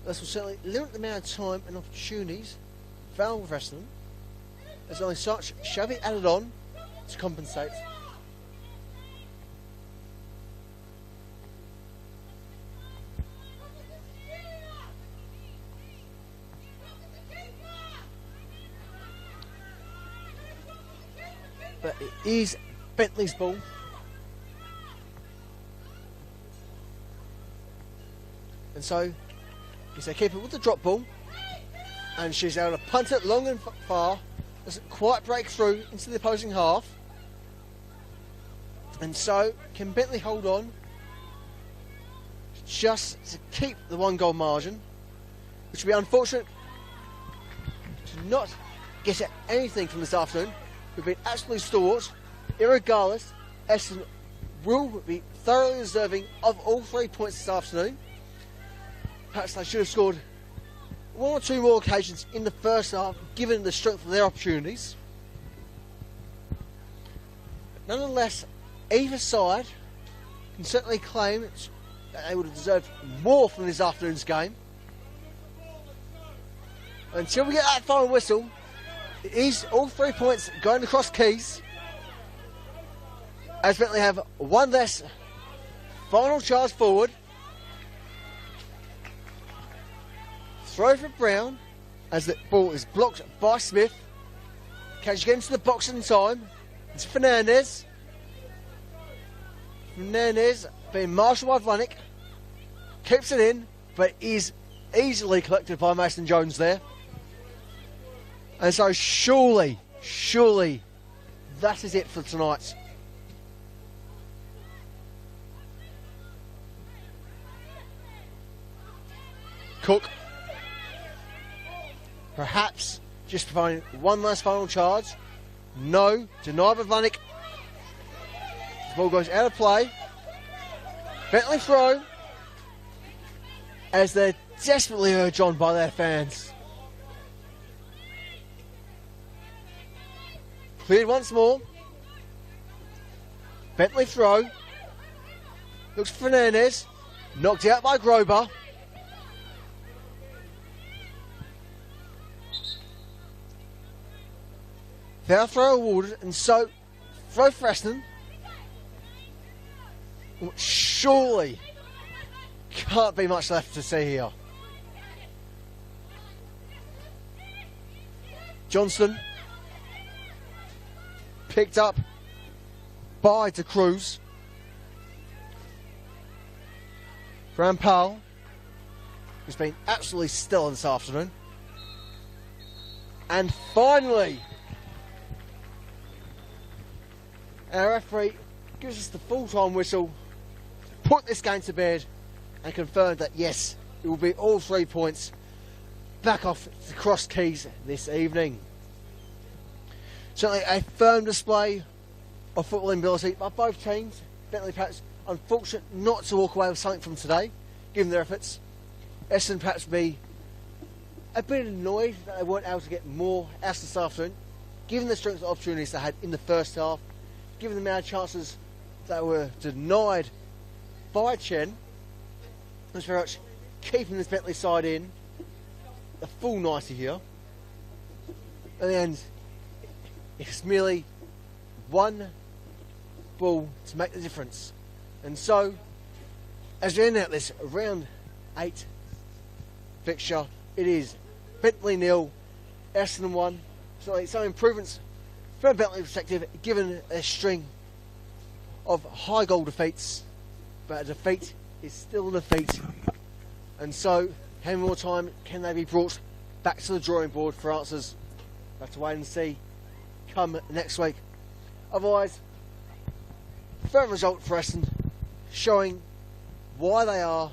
This will certainly limit the amount of time and opportunities available for Essendon, as only such shall be added on to compensate. But it is Bentley's ball. And so, is they keep it with the drop ball, and she's able to punt it long and far. Doesn't quite break through into the opposing half. And so, can Bentley hold on just to keep the 1 goal margin, which would be unfortunate to not get at anything from this afternoon. We've been absolutely stalwart. Irregardless, Essendon will be thoroughly deserving of all 3 points this afternoon. Perhaps they should have scored 1 or 2 more occasions in the first half, given the strength of their opportunities. Nonetheless, either side can certainly claim that they would have deserved more from this afternoon's game. Until we get that final whistle, it is all 3 points going across keys, as Bentley have 1 less final charge forward. Throw for Brown as the ball is blocked by Smith. Catch again to the box in time. It's Fernandez. Fernandez being marshalled by Vlanik. Keeps it in, but is easily collected by Mason Jones there. And so surely, that is it for tonight. Cook. Perhaps just providing 1 last final charge. No, denied by Vlanik. The ball goes out of play. Bentley throw, as they're desperately urged on by their fans. Cleared once more. Bentley throw. Looks for Fernandez. Knocked out by Grober. Foul throw awarded, and so throw for Essendon. Surely can't be much left to see here. Johnston picked up by De Cruz. Rampal, who's been absolutely stellar this afternoon. And finally, our referee gives us the full-time whistle to put this game to bed and confirm that, yes, it will be all 3 points back off the cross keys this evening. Certainly a firm display of footballing ability by both teams. Bentley perhaps unfortunate not to walk away with something from today, given their efforts. Essendon perhaps be a bit annoyed that they weren't able to get more out this afternoon, given the strength of opportunities they had in the first half, given the amount of chances that were denied by Chen. It's very much keeping this Bentley side in a full 90 here. In the end, it's merely 1 ball to make the difference. And so, as we end out this round 8 fixture, it is Bentley 0, Essendon 1. So some improvements from a Bentley perspective, given a string of high goal defeats, but a defeat is still a defeat. And so, how many more time can they be brought back to the drawing board for answers? We'll have to wait and see come next week. Otherwise, firm result for Essendon, showing why they are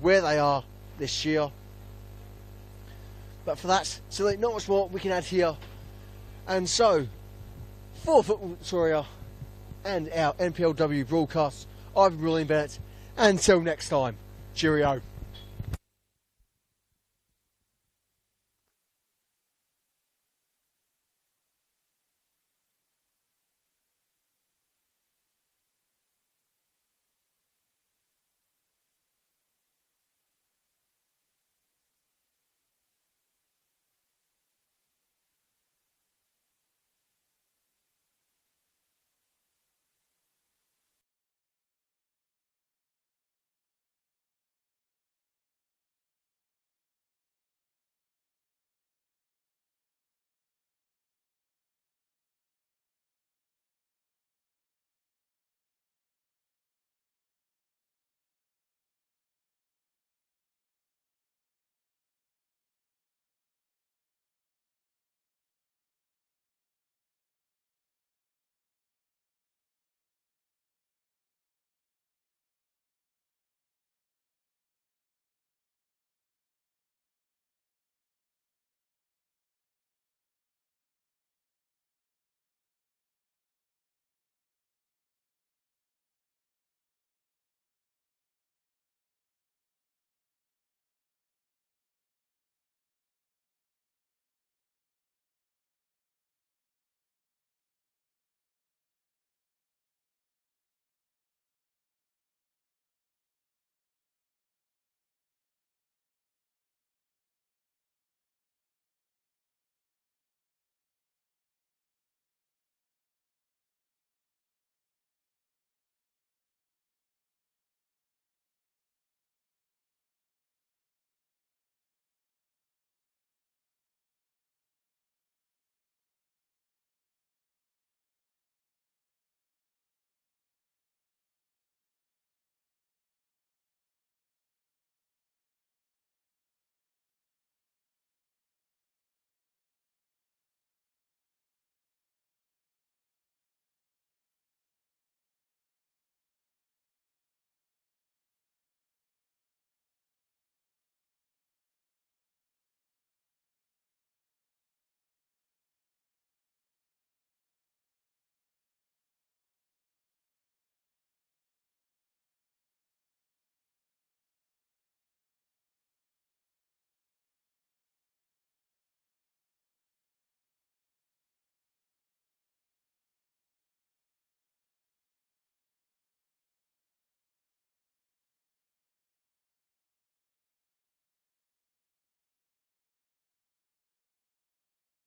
where they are this year. But for that, certainly not much more we can add here. And so, for Football Victoria and our NPLW broadcasts, I've been William Bennett. Until next time, cheerio.